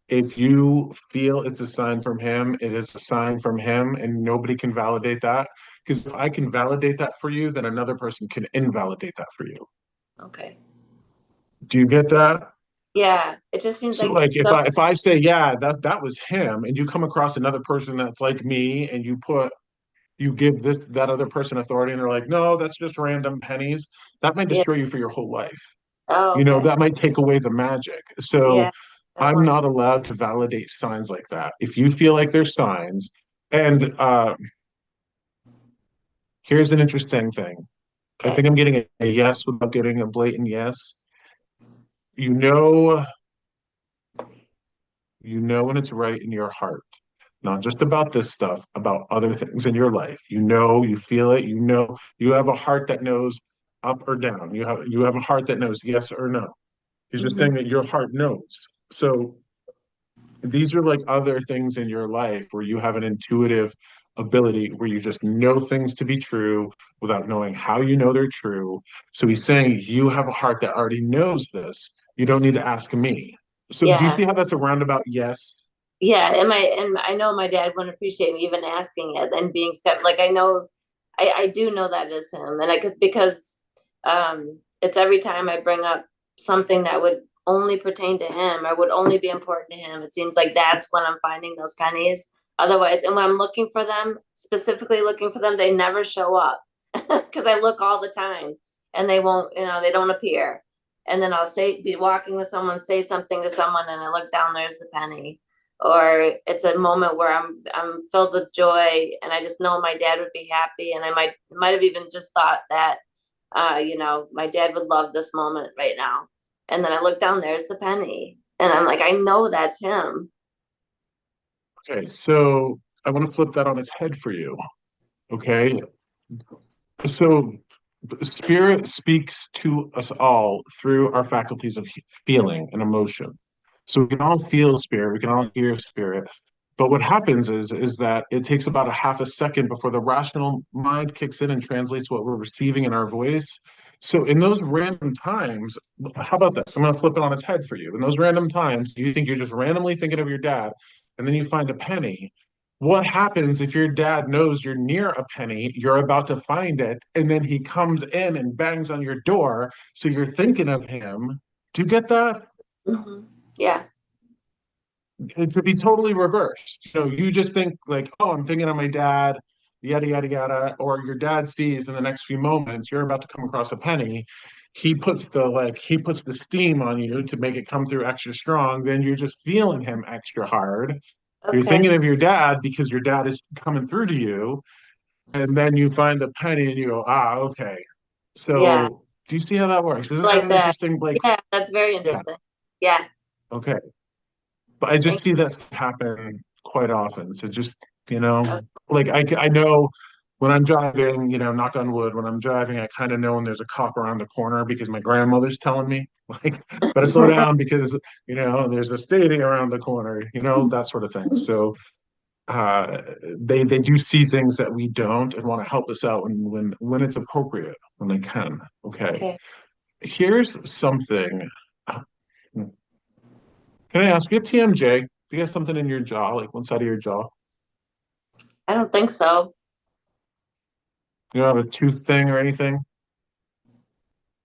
if you feel it's a sign from him, it is a sign from him, and nobody can validate that. Because if I can validate that for you, then another person can invalidate that for you. Okay. Do you get that? Yeah, it just seems So like like it's so if I say, yeah, that was him, and you come across another person that's like me, and you give that other person authority, and they're like, no, that's just random pennies, that might yeah. destroy you for your whole life. Oh, okay. That might take away the magic. So Yeah. I don't I'm want. not allowed to validate signs like that. If you feel like there's signs, and here's an interesting thing. I Okay. think I'm getting a yes without getting a blatant yes. You know, you know when it's right in your heart, not just about this stuff, about other things in your life. You feel it, you have a heart that knows up or down. You have a heart that knows yes or no. He's just Hmm. saying that your heart knows. So these are like other things in your life where you have an intuitive ability where you just know things to be true without knowing how you know they're true. So he's saying you have a heart that already knows this. You don't need to ask me. So do you Yeah. see how that's a roundabout yes? Yeah. And I know my dad wouldn't appreciate me even asking it and being skeptical. Like I know, I do know that is him, and I guess because it's every time I bring up something that would only pertain to him or would only be important to him, it seems like that's when I'm finding those pennies. Otherwise, and when I'm looking for them, specifically looking for them, they never show up because I look all the time and they won't, they don't appear. And then be walking with someone, say something to someone, and I look down, there's the penny. Or it's a moment where I'm filled with joy, and I just know my dad would be happy, and I might have even just thought that, my dad would love this moment right now. And then I look down, there's the penny, and I'm like, I know that's him. Okay, so I want to flip that on its head for you. Okay, so spirit speaks to us all through our faculties of feeling and emotion. So we can all feel spirit, we can all hear spirit. But what happens is that it takes about a half a second before the rational mind kicks in and translates what we're receiving in our voice. So in those random times, how about this? I'm going to flip it on its head for you. In those random times, you think you're just randomly thinking of your dad, and then you find a penny. What happens if your dad knows you're near a penny, you're about to find it, and then he comes in and bangs on your door, so you're thinking of him? Do you get that? Hmm. Yeah. It could be totally reversed. You just think like, oh, I'm thinking of my dad, yada yada yada, or your dad sees in the next few moments you're about to come across a penny. He puts the steam on you to make it come through extra strong. Then you're just feeling him extra hard. You're Okay. thinking of your dad because your dad is coming through to you, and then you find the penny and you go, ah, okay. Yeah. So do you see how that works? Isn't that Like an that. interesting, like, Yeah, that's very yeah, interesting. Yeah. okay. But I just Thank see that happen quite often. So just, you. like I know when I'm driving, knock on wood, when I'm driving, I kind of know when there's a cop around the corner because my grandmother's telling me, like, better slow down because, there's a stadium around the corner, that sort of thing. So uh, they do see things that we don't and want to help us out when it's appropriate, when they can. Okay. Okay. Here's something. Can I ask you, TMJ? Do you have something in your jaw, like one side of your jaw? I don't think so. You don't have a tooth thing or anything?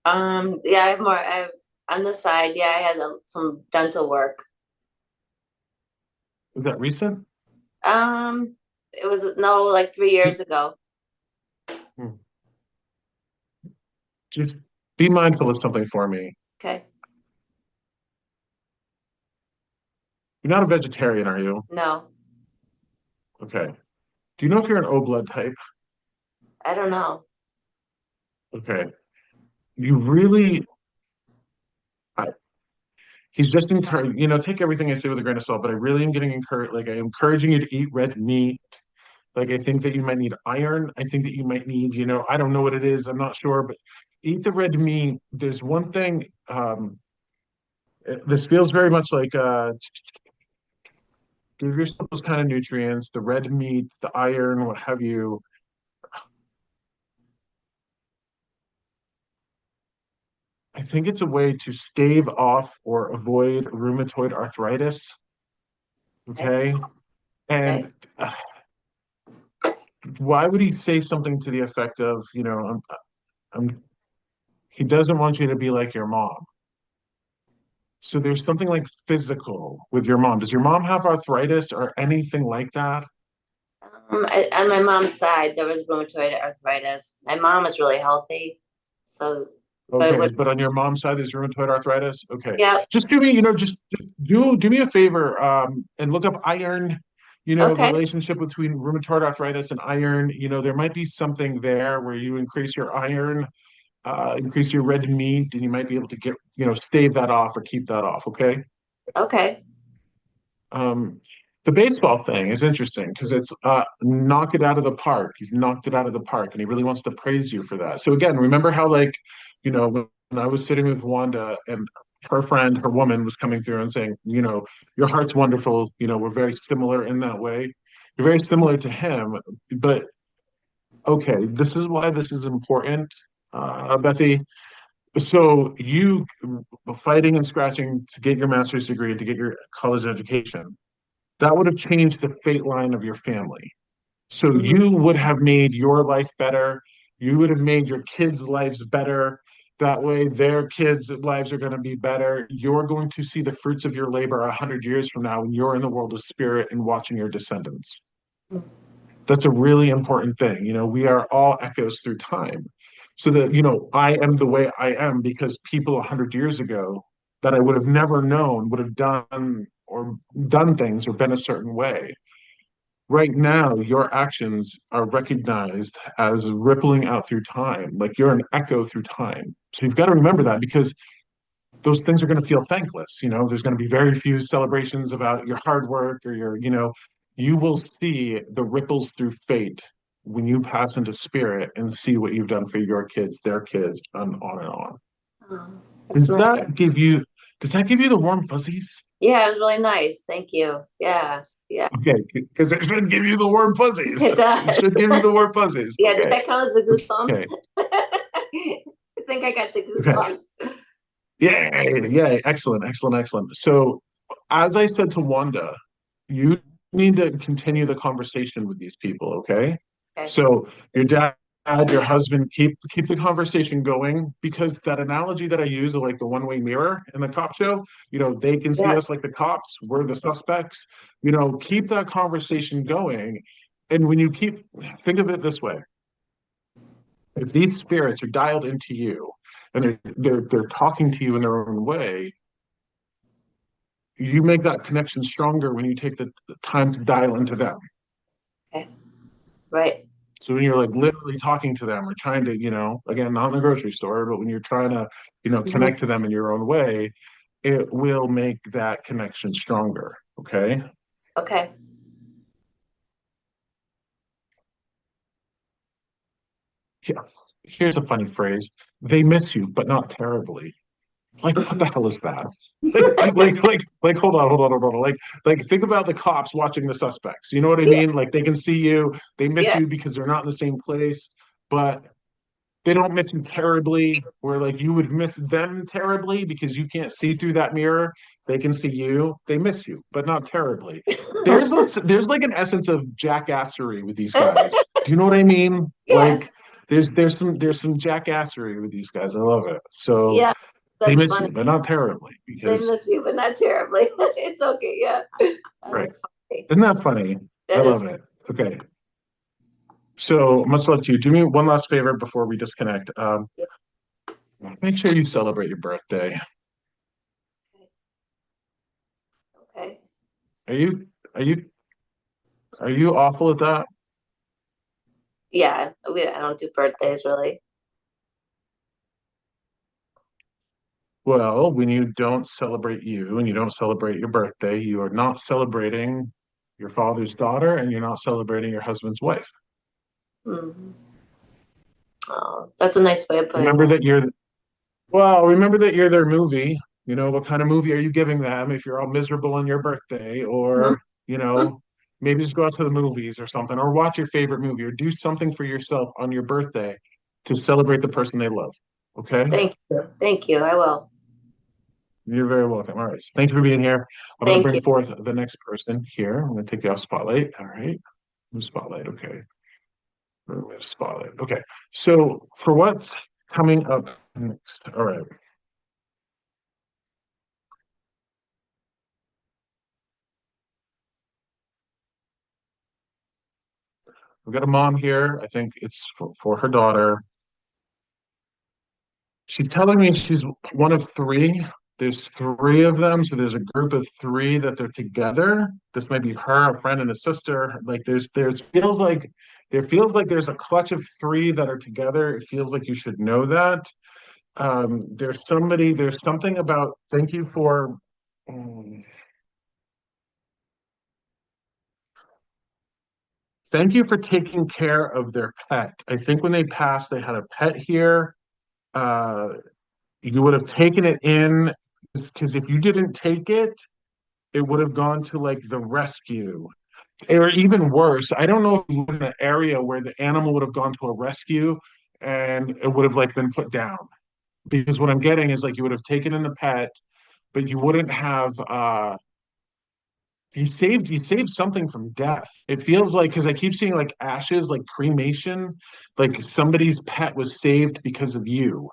Yeah, I have on the side, yeah, I had some dental work. Is that recent? It was no, like 3 years ago. Hmm. Just be mindful of something for me. Okay. You're not a vegetarian, are you? No, Okay. Do you know if you're an O blood type? I don't know. Okay. You really, I, he's just encouraged, take everything I say with a grain of salt, but I really am getting encouraged, like, I'm encouraging you to eat red meat. Like, I think that you might need iron. I think that you might need, I don't know what it is. I'm not sure, but eat the red meat. There's one thing, this feels very much like, give yourself those kind of nutrients, the red meat, the iron, what have you. I think it's a way to stave off or avoid rheumatoid arthritis. Okay. Okay. Okay. And why would he say something to the effect of, I'm, he doesn't want you to be like your mom. So there's something like physical with your mom. Does your mom have arthritis or anything like that? On my mom's side, there was rheumatoid arthritis. My mom was really healthy, so but it Okay, would, but on your mom's side, there's rheumatoid arthritis. Okay, yeah. just do me, just do me a favor, and look up iron. Okay. Relationship between rheumatoid arthritis and iron. There might be something there where you increase your iron, increase your red meat, and you might be able to get, stave that off or keep that off. Okay. Okay. Um, the baseball thing is interesting because it's knock it out of the park. You've knocked it out of the park, and he really wants to praise you for that. So again, remember how like, when I was sitting with Wanda and her friend, her woman was coming through and saying, your heart's wonderful. We're very similar in that way. You're very similar to him, but okay, this is why this is important, Bethy. So you fighting and scratching to get your master's degree, to get your college education, that would have changed the fate line of your family. So Hmm. you would have made your life better. You would have made your kids' lives better. That way, their kids' lives are going to be better. You're going to see the fruits of your labor 100 years from now when you're in the world of spirit and watching your descendants. That's a really important thing. We are all echoes through time. So that, I am the way I am because people 100 years ago that I would have never known would have done things or been a certain way. Right now, your actions are recognized as rippling out through time, like you're an echo through time. So you've got to remember that because those things are going to feel thankless. There's going to be very few celebrations about your hard work or you will see the ripples through fate when you pass into spirit and see what you've done for your kids, their kids, and on and on. Oh, that's Does nice. that give you, does that give you the warm fuzzies? Yeah, it was really nice. Thank you. Yeah. Yeah. Okay, because it should give you the warm fuzzies. It It does. should give you the warm fuzzies. Yeah, did Okay, that count as the goosebumps? okay, I think I got the okay. goosebumps. Yay, yay, excellent, excellent, excellent. So, as I said to Wanda, you need to continue the conversation with these people, okay? Okay. So, your dad, your husband, keep the conversation going because that analogy that I use of like the one-way mirror in the cop show, they can see Yeah. us like the cops, we're the suspects. Keep that conversation going. And when you think of it this way, if these spirits are dialed into you and they're talking to you in their own way, you make that connection stronger when you take the time to dial into them. Okay. Right. So when you're like literally talking to them or trying to, again, not in the grocery store, but when you're trying to, Hmm. connect to them in your own way, it will make that connection stronger. Okay. Okay. Yeah. Here's a funny phrase. They miss you, but not terribly. Like, what the hell is that? Hold on, hold on, hold on. Think about the cops watching the suspects. You know what I Yeah, mean? Like, they can see you, they miss yeah, you because they're not in the same place, but they don't miss you terribly, where like you would miss them terribly because you can't see through that mirror. They can see you. They miss you, but not terribly. There's like an essence of jackassery with these guys. Do you know what I mean? yeah, Like there's some jackassery with these guys. I love it. So yeah. they That's miss funny. me, but not terribly They because miss you, but not terribly. It's okay. Yeah, right. that's funny. Isn't that funny? I That is. love it. Okay. So much love to you. Do me one last favor before we disconnect. Make sure you celebrate your birthday. Okay. Are you are you are you awful at that? Yeah, I don't do birthdays really. Well, when you don't celebrate you and you don't celebrate your birthday, you are not celebrating your father's daughter and you're not celebrating your husband's wife. Mhm. Oh, that's a nice way of putting Remember that. that you're well, remember that you're their movie. You know, what kind of movie are you giving them if you're all miserable on your birthday? Mhm. Or, you know, maybe just go out to the movies or something, or watch your favorite movie, or do something for yourself on your birthday to celebrate the person they love. Okay? Thank you. Thank you. I will. You're very welcome. All right. Thank you for being here. I'm going to Thank bring you. forth the next person here. I'm going to take you off spotlight. All right. Move spotlight. Okay. Remove spotlight. Okay. So for what's coming up next? All right. We've got a mom here. I think it's for her daughter. She's telling me she's one of three. There's three of them. So there's a group of three that they're together. This might be her, a friend, and a sister. Like there feels like there's a clutch of three that are together. It feels like you should know that. There's something about um, thank you for taking care of their pet. I think when they passed, they had a pet here. Uh, you would have taken it in because if you didn't take it, it would have gone to like the rescue. Or even worse, I don't know if you live in an area where the animal would have gone to a rescue and it would have like been put down. Because what I'm getting is like you would have taken in the pet, but you wouldn't have you saved something from death. It feels like because I keep seeing like ashes, like cremation, like somebody's pet was saved because of you.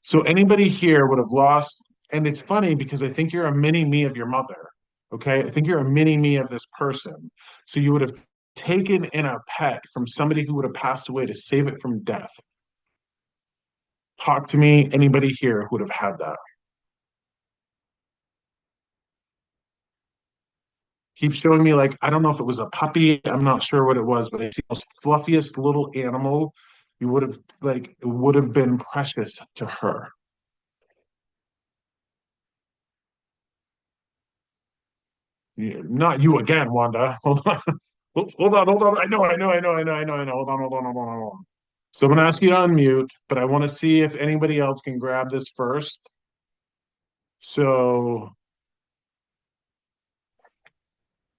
So anybody here would have lost, and it's funny because I think you're a mini me of your mother. Okay. I think you're a mini me of this person. So you would have taken in a pet from somebody who would have passed away to save it from death. Talk to me, anybody here who would have had that. Keep showing me like I don't know if it was a puppy, I'm not sure what it was, but it's the most fluffiest little animal. You would have like it would have been precious to her. Not you again, Wanda. Hold on. Hold on. I know. Hold on. So I'm gonna ask you to unmute, but I want to see if anybody else can grab this first. So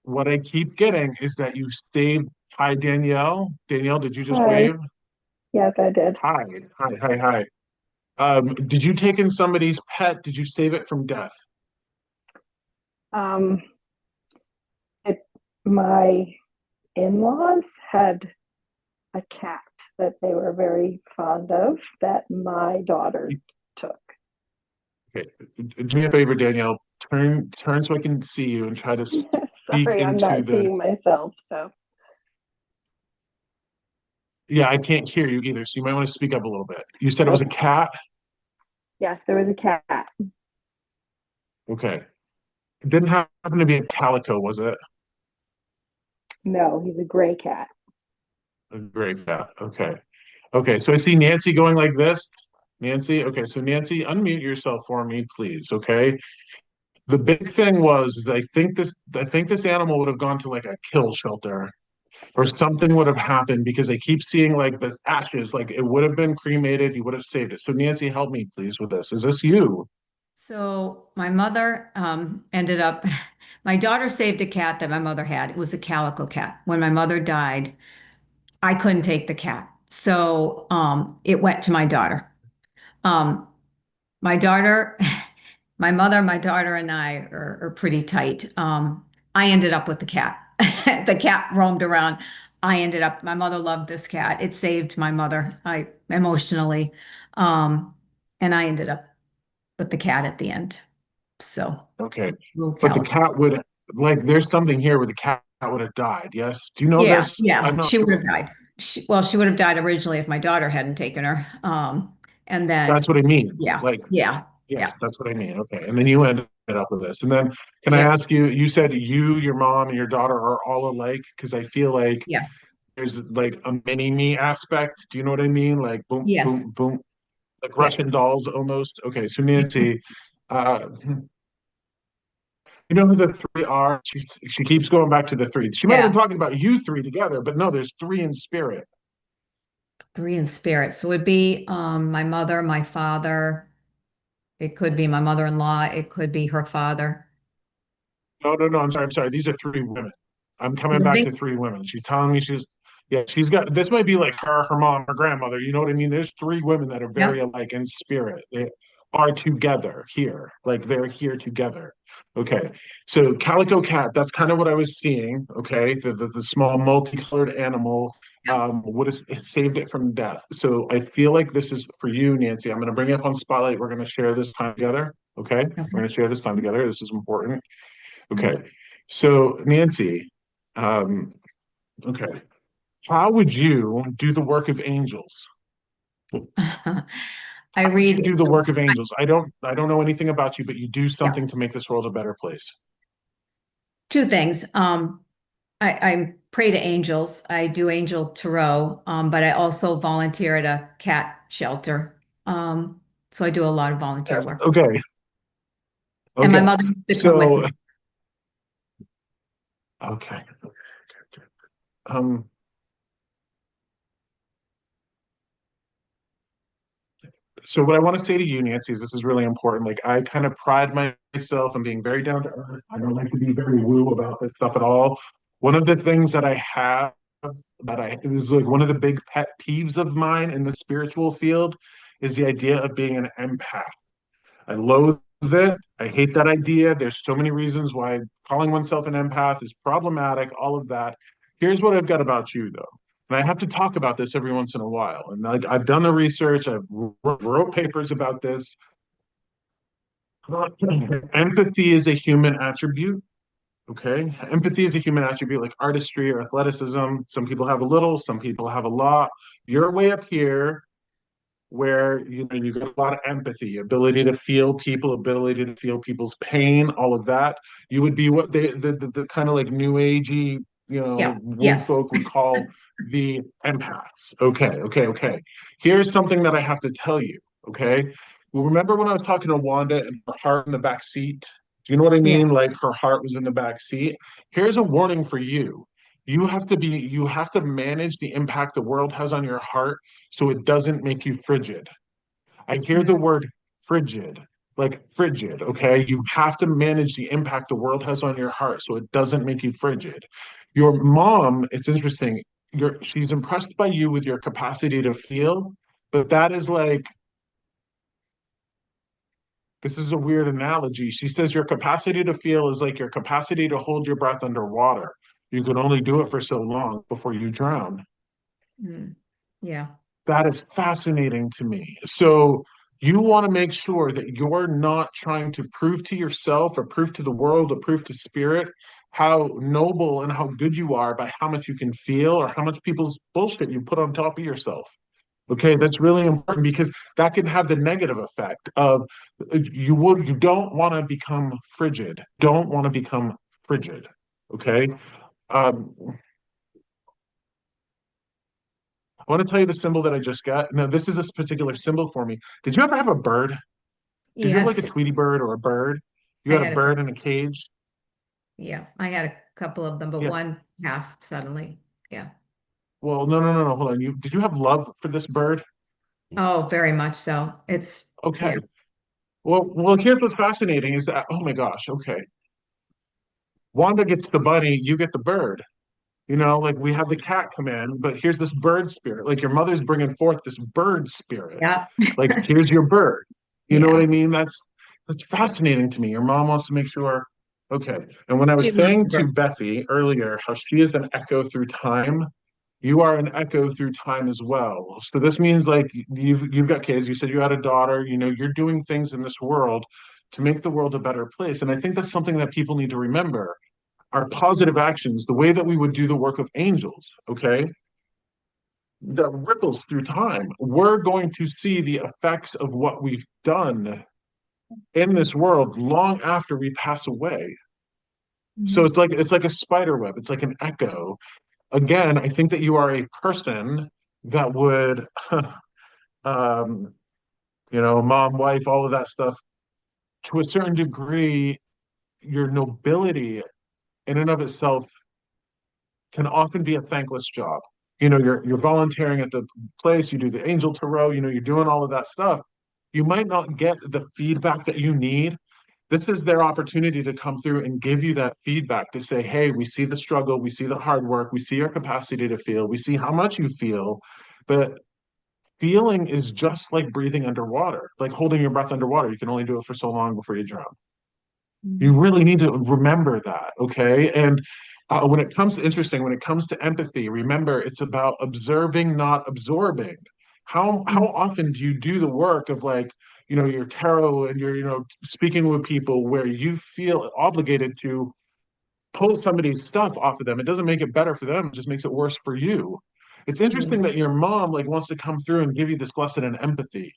what I keep getting is that you stayed. Hi, Danielle. Danielle, did you just Hi. wave? Yes, I did. Hi. Did you take in somebody's pet? Did you save it from death? Um, it, my in-laws had a cat that they were very fond of that my daughter took. Okay. Do me a favor, Danielle. Turn so I can see you and try to speak Sorry, I'm into not the. seeing myself. So Yeah, I can't hear you either, so you might want to speak up a little bit. You said it was a okay. cat? Yes, there was a cat. Okay. It didn't happen to be a calico, was it? No, he's a gray cat. A gray cat. Okay. Okay, so I see Nancy going like this. Nancy, okay, so Nancy, unmute yourself for me, please. Okay. The big thing was I think this animal would have gone to like a kill shelter or something would have happened because I keep seeing like the ashes, like it would have been cremated, you would have saved it. So Nancy, help me please with this. Is this you? So my mother ended up, my daughter saved a cat that my mother had. It was a calico cat. When my mother died, I couldn't take the cat. So it went to my daughter. Um, my daughter, my mother, my daughter, and I are pretty tight. I ended up with the cat. The cat roamed around. My mother loved this cat. It saved my mother, emotionally. Um, and I ended up with the cat at the end. So, Okay. little But the calico. cat would, like, there's something here where the cat would have died. Yes. Do you know Yeah, this? I'm yeah, not she would sure. have died. She would have died originally if my daughter hadn't taken her. And then, That's what I mean. yeah, Like, yeah, yeah, yes, that's what I mean. Okay. And then you ended up with this. And then can I yep, ask you, you said you, your mom, and your daughter are all alike? Because I feel like yes, there's like a mini me aspect. Do you know what I mean? Like boom, yes, boom, boom, like yes. Russian dolls almost. Okay. So Nancy, you know who the three are? She keeps going back to the three. She might have Yeah, been talking about you three together, but no, there's three in spirit. three in spirit. So it would be my mother, my father. It could be my mother-in-law. It could be her father. No, no, no. I'm sorry. I'm sorry. These are three women. I'm coming You back think? to three women. She's telling me yeah, she's got, this might be like her mom, her grandmother. You know what I mean? There's three women that are very Yep. alike in spirit. They are together here. Like they're here together. Okay. So Calico Cat, that's kind of what I was seeing. Okay. The small multicolored animal Yep. would have saved it from death. So I feel like this is for you, Nancy. I'm going to bring you up on Spotlight. We're going to share this time together. Okay. We're Okay. going to share this time together. This is important. Mhm. Okay. So, Nancy, okay, how would you do the work of angels? I How would you read. do the work of angels? I don't know anything about you, but you do Yeah, something to make this world a better place. two things. I pray to angels. I do angel tarot, but I also volunteer at a cat shelter. So I do a lot of volunteer Yes. work. Okay. And my Okay. mother used to come with So, me. okay. Um, so what I want to say to you, Nancy, is this is really important. Like I kind of pride myself on being very down to earth. I don't like to be very woo about this stuff at all. One of the things that I have that I is like one of the big pet peeves of mine in the spiritual field is the idea of being an empath. I loathe it. I hate that idea. There's so many reasons why calling oneself an empath is problematic, all of that. Here's what I've got about you, though. And I have to talk about this every once in a while. And I've done the research, I've wrote papers about this. Empathy is a human attribute. Okay. Empathy is a human attribute like artistry or athleticism. Some people have a little, some people have a lot. You're way up here where you got a lot of empathy, ability to feel people, ability to feel people's pain, all of that. You would be what the kind of like new agey, Yeah. woo Yes. folk would call the empaths. Okay, okay, okay. Here's something that I have to tell you. Okay. Well, remember when I was talking to Wanda and her heart in the back seat? Do you know what I Yeah. mean? Like her heart was in the back seat. Here's a warning for you. You have to manage the impact the world has on your heart so it doesn't make you frigid. I hear the Mm, word frigid, like frigid, okay? You have to manage the impact the world has on your heart so it doesn't make you frigid. Your mom, it's interesting, she's impressed by you with your capacity to feel, but that is like, this is a weird analogy. She says your capacity to feel is like your capacity to hold your breath underwater. You can only do it for so long before you drown. mm, yeah. That is fascinating to me. So you want to make sure that you're not trying to prove to yourself or prove to the world or prove to spirit how noble and how good you are by how much you can feel or how much people's bullshit you put on top of yourself. Okay, that's really important because that can have the negative effect of you don't want to become frigid. Don't want to become frigid. Okay. Um, I want to tell you the symbol that I just got. Now, this is this particular symbol for me. Did you ever have a bird? Did you have like a Yes. Tweety bird or a bird? You I had a had a bird. bird in a cage? Yeah. I had a couple of them, but Yeah. one passed suddenly. Yeah. Well, no, no, no, no. Hold on. Did you have love for this bird? Oh, very much so. Okay. Yeah. Well, here's what's fascinating is that, oh my gosh, okay. Wanda gets the bunny, you get the bird. You know, like we have the cat come in, but here's this bird spirit. Like your mother's bringing forth this bird spirit. Yeah. Like here's your bird. You know what Yeah. I mean? That's fascinating to me. Your mom wants to make sure. Okay. And when I She was loves saying the to birds. Bethy earlier how she is an echo through time, you are an echo through time as well. So this means like you've got kids. You said you had a daughter. You know, you're doing things in this world to make the world a better place. And I think that's something that people need to remember our positive actions, the way that we would do the work of angels, okay, that ripples through time. We're going to see the effects of what we've done in this world long after we pass away. So Mhm. it's like a spider web. It's like an echo. Again, I think that you are a person that would, um, you know, mom, wife, all of that stuff. To a certain degree, your nobility in and of itself can often be a thankless job. You know, you're volunteering at the place, you do the angel tarot, you know, you're doing all of that stuff. You might not get the feedback that you need. This is their opportunity to come through and give you that feedback to say, hey, we see the struggle, we see the hard work, we see your capacity to feel, we see how much you feel, but feeling is just like breathing underwater, like holding your breath underwater. You can only do it for so long before you drown. You Mhm. really need to remember that, okay? And when it comes to interesting, when it comes to empathy, remember it's about observing, not absorbing. How Mhm. often do you do the work of like, you know, your tarot and your, you know, speaking with people where you feel obligated to pull somebody's stuff off of them? It doesn't make it better for them, it just makes it worse for you. It's interesting Yeah. that your mom like wants to come through and give you this lesson in empathy.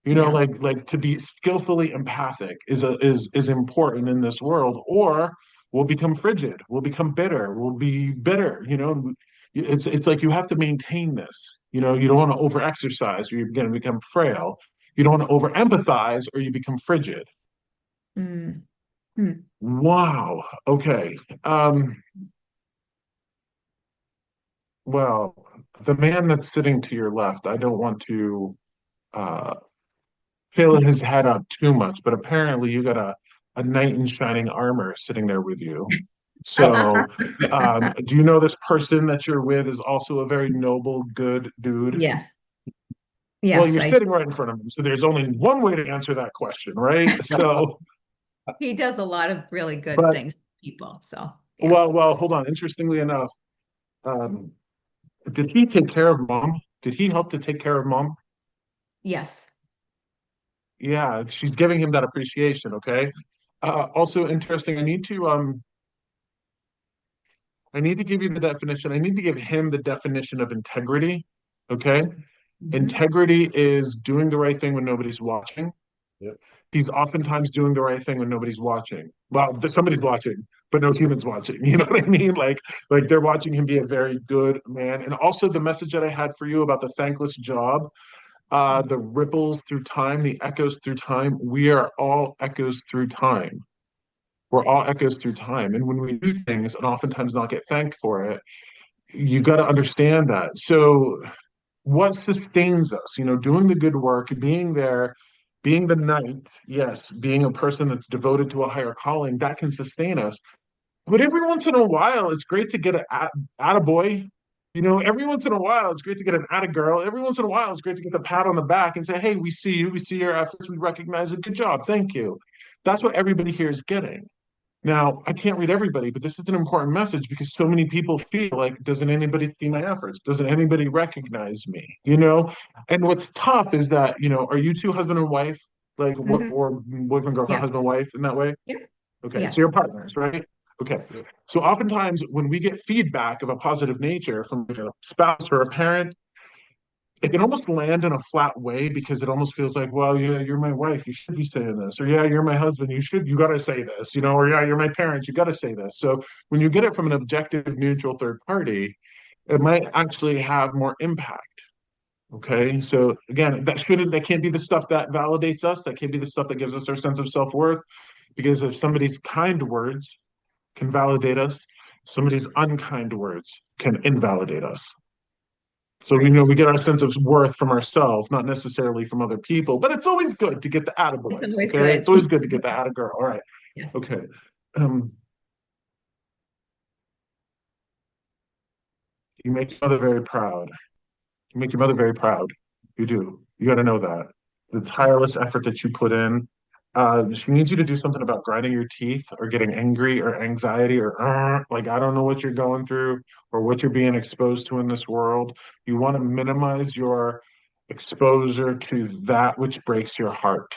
You know, Yeah. like to be skillfully empathic is important in this world, or we'll become frigid, we'll become bitter, we'll be bitter, you know. It's like you have to maintain this. You know, you don't want to over exercise or you're gonna become frail. You don't want to over empathize or you become frigid. Mm. Mm. Wow. Okay. Well, the man that's sitting to your left, I don't want to uh fill his head up too much, but apparently you got a knight in shining armor sitting there with you. So, do you know this person that you're with is also a very noble, good dude? Yes. Well, Yes. you're sitting right in front of him, so there's only one way to answer that question, right? So, He does a lot of really good but things for people. So yeah. hold on. Interestingly enough, um, did he take care of mom? Did he help to take care of mom? Yes. Yeah, she's giving him that appreciation. Okay. Also interesting. I need to give you the definition. I need to give him the definition of integrity. Okay. Mhm. Integrity is doing the right thing when nobody's watching. Yep. He's oftentimes doing the right thing when nobody's watching. Well, somebody's watching, but no humans watching. You know what I mean? Like they're watching him be a very good man. And also the message that I had for you about the thankless job, the ripples through time, the echoes through time. We are all echoes through time. We're all echoes through time. And when we do things and oftentimes not get thanked for it, you got to understand that. So, what sustains us? You know, doing the good work, being there, being the knight, yes, being a person that's devoted to a higher calling, that can sustain us. But every once in a while, it's great to get a boy. You know, every once in a while, it's great to get an a girl. Every once in a while, it's great to get the pat on the back and say, "Hey, we see you. We see your efforts. We recognize it. Good job. Thank you." That's what everybody here is getting. Now, I can't read everybody, but this is an important message because so many people feel like, doesn't anybody see my efforts? Doesn't anybody recognize me? You know? And what's tough is that, you know, are you two husband and wife? Like, what, Mhm. or boyfriend, girlfriend, Yes. husband, wife in that way? Yep. Okay. So Yes. you're partners, right? Okay. Yes. So oftentimes when we get feedback of a positive nature from a spouse or a parent, it can almost land in a flat way because it almost feels like, well, yeah, you're my wife, you should be saying this, or yeah, you're my husband, you got to say this, you know, or yeah, you're my parents, you got to say this. So when you get it from an objective, neutral third party, it might actually have more impact. Okay, so again, that can't be the stuff that validates us. That can't be the stuff that gives us our sense of self worth. Because if somebody's kind words can validate us, somebody's unkind words can invalidate us. So Right. we get our sense of worth from ourselves, not necessarily from other people. But it's always good to get the attaboy. It's always Okay, good. it's always good to get the attagirl. All right. Yes. Okay. Um, you make your mother very proud. You make your mother very proud. You do. You got to know that. The tireless effort that you put in. She needs you to do something about grinding your teeth or getting angry or anxiety or like I don't know what you're going through or what you're being exposed to in this world. You want to minimize your exposure to that which breaks your heart.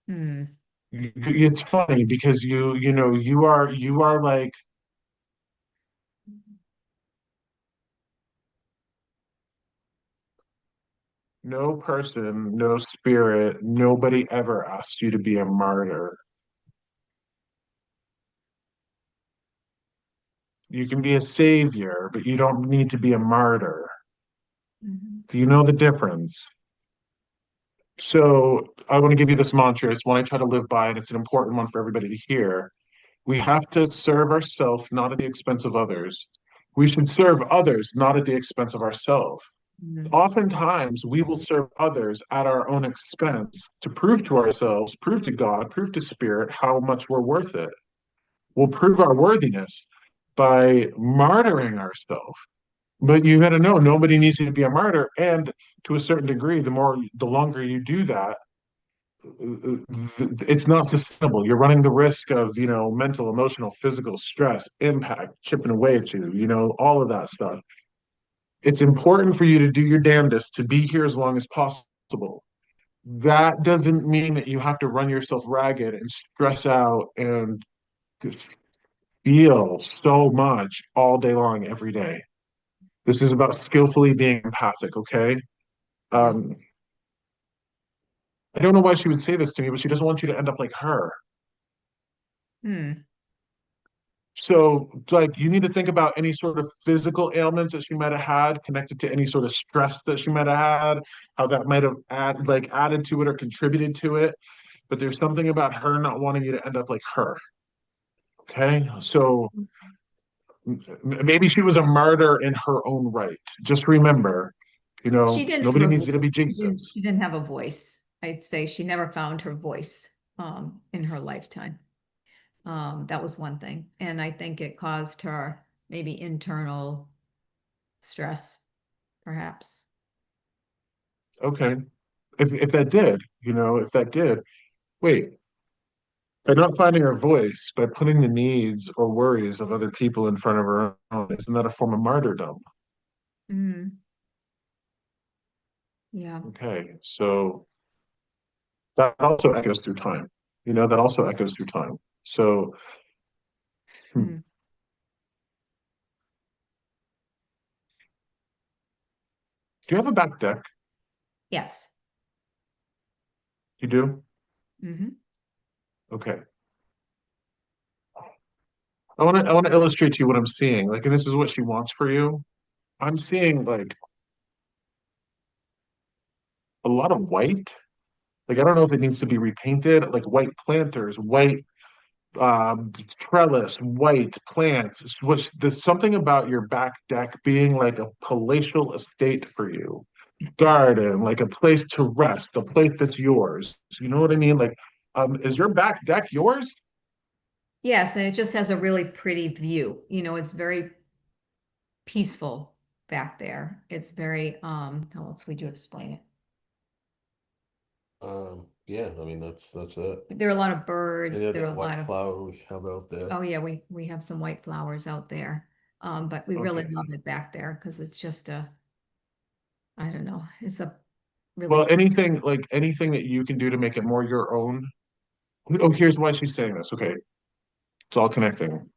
Hmm. It's funny because you are like no person, no spirit, nobody ever asked you to be a martyr. You can be a savior, but you don't need to be a martyr. Mhm. Do you know the difference? So I want to give you this mantra. It's one I try to live by, and it's an important one for everybody to hear. We have to serve ourselves, not at the expense of others. We should serve others, not at the expense of ourselves. Mhm. Oftentimes, we will serve others at our own expense to prove to ourselves, prove to God, prove to Spirit how much we're worth it. We'll prove our worthiness by martyring ourselves. But you got to know nobody needs to be a martyr. And to a certain degree, the longer you do that, it's not sustainable. You're running the risk of, mental, emotional, physical stress, impact, chipping away at you, all of that stuff. It's important for you to do your damnedest to be here as long as possible. That doesn't mean that you have to run yourself ragged and stress out and feel so much all day long, every day. This is about skillfully being empathic, okay? Yeah. Um, I don't know why she would say this to me, but she doesn't want you to end up like her. Hmm. So, like, you need to think about any sort of physical ailments that she might have had connected to any sort of stress that she might have had, how that might have added to it or contributed to it. But there's something about her not wanting you to end up like her. Okay. So maybe she was a martyr in her own right. Just remember, She didn't nobody have a needs you to be voice. She didn't, Jesus. she didn't have a voice. I'd say she never found her voice in her lifetime. That was one thing. And I think it caused her maybe internal stress, perhaps. Okay. If that did, if that did, wait, by not finding her voice, by putting the needs or worries of other people in front of her own, isn't that a form of martyrdom? Mm, yeah. Okay, so that also echoes through time. That also echoes through time. So, Mm, do you have a back deck? yes. You do? Hmm. Okay. I want to illustrate to you what I'm seeing. Like, and this is what she wants for you. I'm seeing like a lot of white. Like, I don't know if it needs to be repainted, like white planters, white trellis, white plants. Which there's something about your back deck being like a palatial estate for you, garden, like a place to rest, a place that's yours. You know what I mean? Like, is your back deck yours? Yes, and it just has a really pretty view. It's very peaceful back there. It's very, how else would you explain it? Yeah, I mean that's it. There are a lot of birds. Any There other are a lot white of, flower we have out there? oh yeah, we have some white flowers out there. But we really Okay. love it back there because it's just I don't know, it's a Well, really, anything that you can do to make it more your own. Oh, here's why she's saying this. Okay, it's all connecting.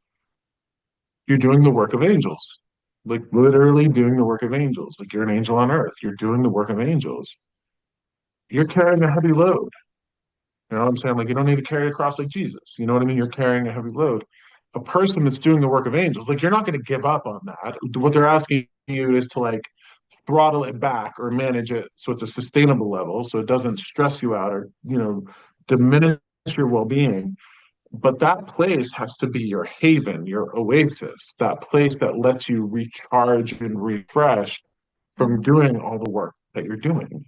You're doing the work of angels, like literally doing the work of angels. Like you're an angel on earth. You're doing the work of angels. You're carrying a heavy load. You know what I'm saying? Like you don't need to carry a cross like Jesus. You know what I mean? You're carrying a heavy load. A person that's doing the work of angels, like you're not going to give up on that. What they're asking you is to like throttle it back or manage it so it's a sustainable level, so it doesn't stress you out or diminish your well-being. But that place has to be your haven, your oasis, that place that lets you recharge and refresh from doing all the work that you're doing.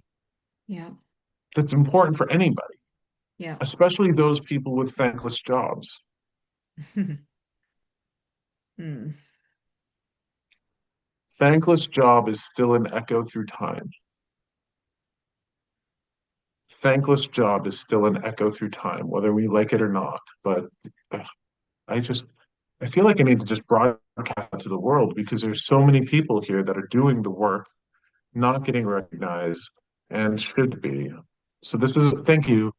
Yeah. That's important for anybody, Yeah. especially those people with thankless jobs. Hmm. Thankless job is still an echo through time. Thankless job is still an echo through time, whether we like it or not. But ugh, I just, I feel like I need to just broadcast that to the world because there's so many people here that are doing the work, not getting recognized, and should be. So this is, thank you,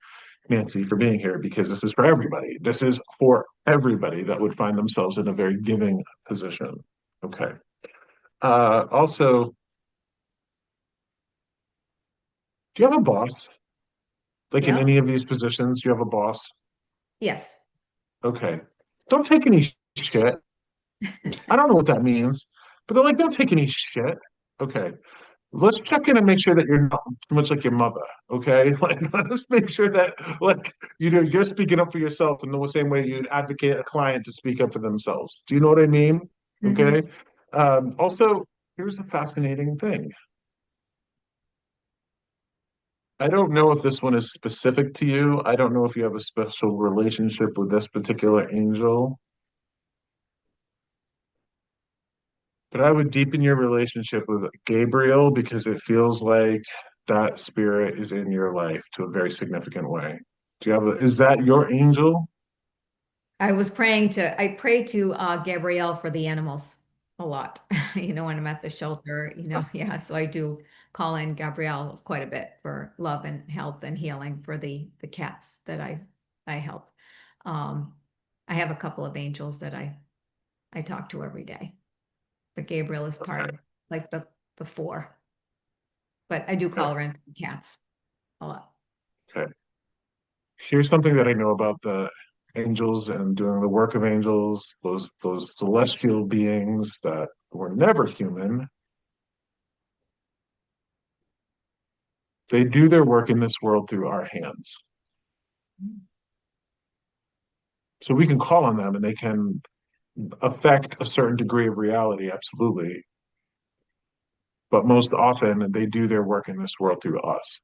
Nancy, for being here because this is for everybody. This is for everybody that would find themselves in a very giving position. Okay. Also, do you have a boss? Like in Yeah. any of these positions, you have a boss? Yes. Okay. Don't take any shit. I don't know what that means, but they're like, don't take any shit. Okay. Let's check in and make sure that you're not too much like your mother. Okay. Like, let's make sure that, like, you're speaking up for yourself in the same way you'd advocate a client to speak up for themselves. Do you know what I mean? Hmm. Okay. Also, here's a fascinating thing. I don't know if this one is specific to you. I don't know if you have a special relationship with this particular angel, but I would deepen your relationship with Gabriel because it feels like that spirit is in your life to a very significant way. Do you have is that your angel? I pray to Gabrielle for the animals a lot. When I'm at the shelter, yeah. So I do call in Gabrielle quite a bit for love and health and healing for the cats that I help. Um, I have a couple of angels that I talk to every day, but Gabriel is part Okay, of like the four. But I do okay, call her in for the cats a lot. okay. Here's something that I know about the angels and doing the work of angels, those celestial beings that were never human. They do their work in this world through our hands. So we can call on them and they can affect a certain degree of reality, absolutely. But most often they do their work in this world through us.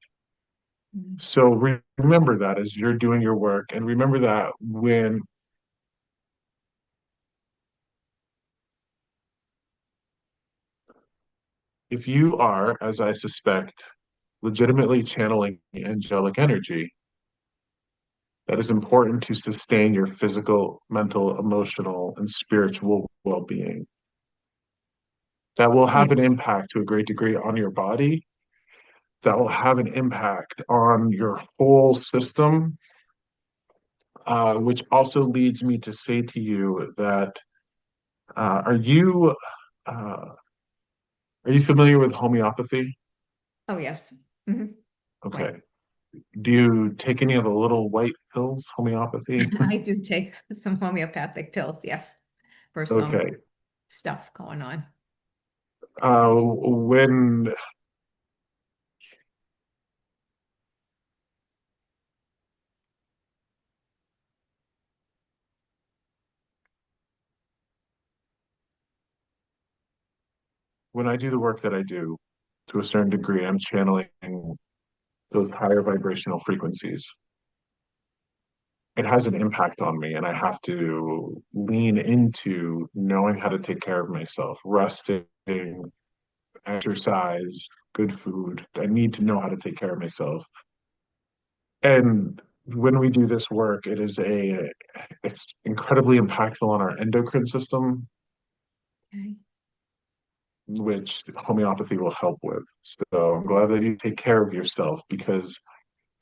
Mhm. So remember that as you're doing your work, and remember that when if you are, as I suspect, legitimately channeling angelic energy, that is important to sustain your physical, mental, emotional, and spiritual well-being. That will Yeah. have an impact to a great degree on your body. That will have an impact on your whole system, which also leads me to say to you that uh, are you uh, are you familiar with homeopathy? Oh, yes. Mhm. Quite. Okay. Do you take any of the little white pills, homeopathy? I do take some homeopathic pills, yes, for some Okay. stuff going on. When I do the work that I do, to a certain degree, I'm channeling those higher vibrational frequencies. It has an impact on me, and I have to lean into knowing how to take care of myself, resting, exercise, good food. I need to know how to take care of myself. And when we do this work, it's incredibly impactful on our endocrine system, Okay. which homeopathy will help with. So I'm glad that you take care of yourself because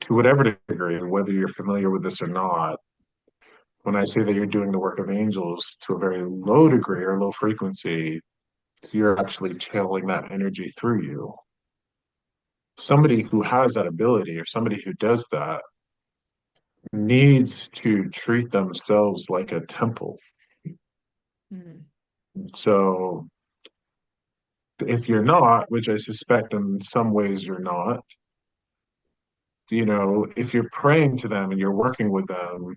to whatever degree, whether you're familiar with this or not, when I say that you're doing the work of angels to a very low degree or low frequency, you're actually channeling that energy through you. Somebody who has that ability or somebody who does that needs to treat themselves like a temple. Mm. So if you're not, which I suspect in some ways you're not, if you're praying to them and you're working with them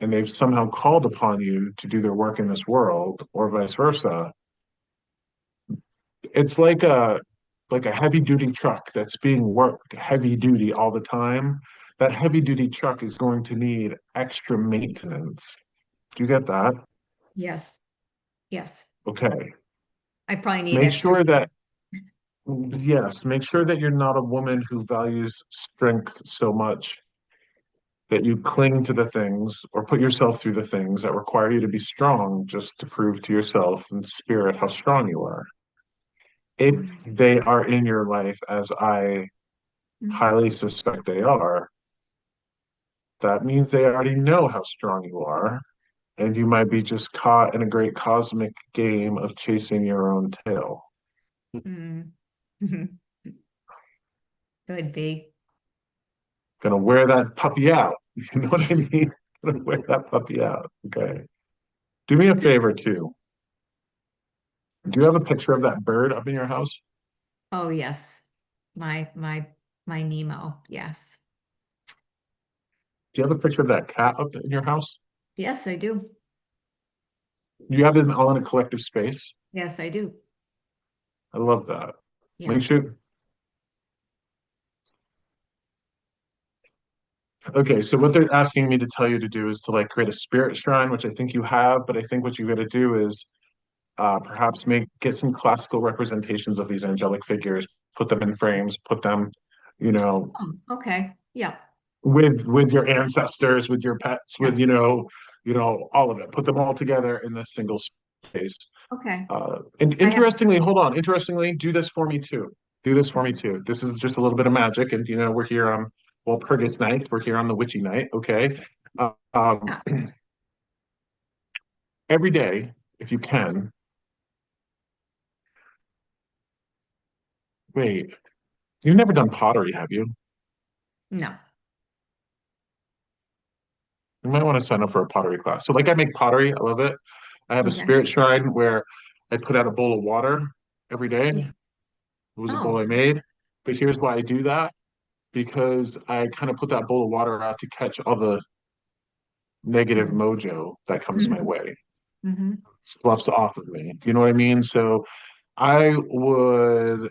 and they've somehow called upon you to do their work in this world or vice versa, it's like like a heavy duty truck that's being worked heavy duty all the time, that heavy duty truck is going to need extra maintenance. Do you get that? Yes. Yes. Okay. I probably need Make extra. sure that, yes, make sure that you're not a woman who values strength so much that you cling to the things or put yourself through the things that require you to be strong just to prove to yourself and spirit how strong you are. If they are in your life, as I highly suspect they are, that means they already know how strong you are, and you might be just caught in a great cosmic game of chasing your own tail. Mm. Could be. Gonna wear that puppy out. You know what I mean? Gonna wear that puppy out. Okay. Do me a favor too. Do you have a picture of that bird up in your house? Oh, yes. My Nemo. Yes. Do you have a picture of that cat up in your house? Yes, I do. You have them all in a collective space. Yes, I do. I love that. Yeah. Make sure. Okay, so what they're asking me to tell you to do is to like create a spirit shrine, which I think you have, but I think what you got to do is perhaps get some classical representations of these angelic figures, put them in frames, put them, you know, Oh, okay. Yeah. with your ancestors, with your pets, with Yeah. all of it. Put them all together in this single space. Okay. And I have. interestingly, hold on. Interestingly, do this for me too. Do this for me too. This is just a little bit of magic, and we're here on Walpurgis night. We're here on the witchy night. Okay. Yeah. Every day, if you can. Wait, you've never done pottery, have you? No. You might want to sign up for a pottery class. So, like, I make pottery. I love it. I have a Okay. spirit shrine where I put out a bowl of water every day. Yeah. It was a Oh, bowl I okay. made. But here's why I do that, because I kind of put that bowl of water out to catch all the negative Mhm. mojo that comes my way. Mm-hmm. Sloughs off of me. Do you know what I mean? So I would,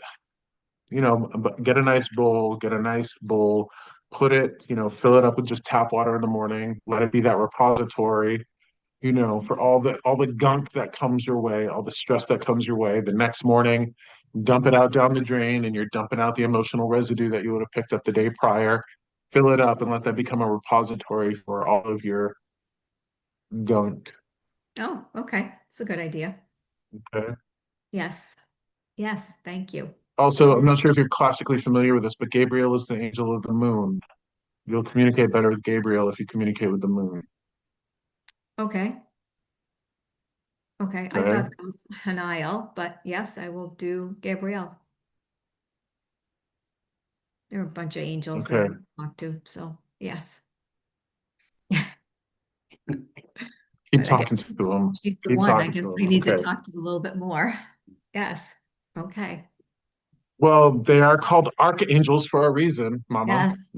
get a nice bowl, put it, fill it up with just tap water in the morning, let it be that repository, for all the gunk that comes your way, all the stress that comes your way. The next morning, dump it out down the drain, and you're dumping out the emotional residue that you would have picked up the day prior. Fill it up and let that become a repository for all of your gunk. Oh, okay. It's a good idea. Okay. Yes. Yes. Thank you. Also, I'm not sure if you're classically familiar with this, but Gabriel is the angel of the moon. You'll communicate better with Gabriel if you communicate with the moon. Okay. Okay. I Okay. thought that was Haniel, but yes, I will do Gabrielle. There are a bunch of angels that Okay. I talk to, so yes. Keep But I guess talking to him. she's the Keep one. I talking guess to I him. need to Okay. talk to a little bit more. Yes. Okay. Well, they are called archangels for a reason, Mama. Yes.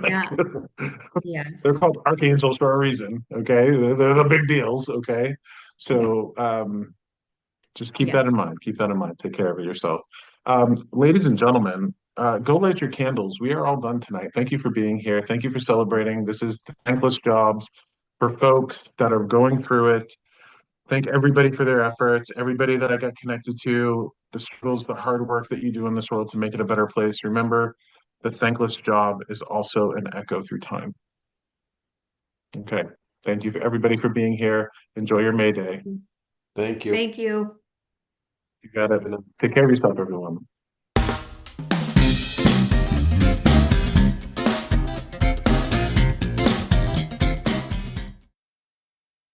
Yeah. They're Yes. called archangels for a reason. Okay. They're the big deals. Okay. Yeah. So just keep Yeah. that in mind. Keep that in mind. Take care of it yourself. Ladies and gentlemen, go light your candles. We are all done tonight. Thank you for being here. Thank you for celebrating. This is the Thankless Jobs for folks that are going through it. Thank everybody for their efforts, everybody that I got connected to, the struggles, the hard work that you do in this world to make it a better place. Remember, the thankless job is also an echo through time. Okay. Thank you for everybody for being here. Enjoy your May Day. Thank you. Thank you. You got it. Take care of yourself, everyone.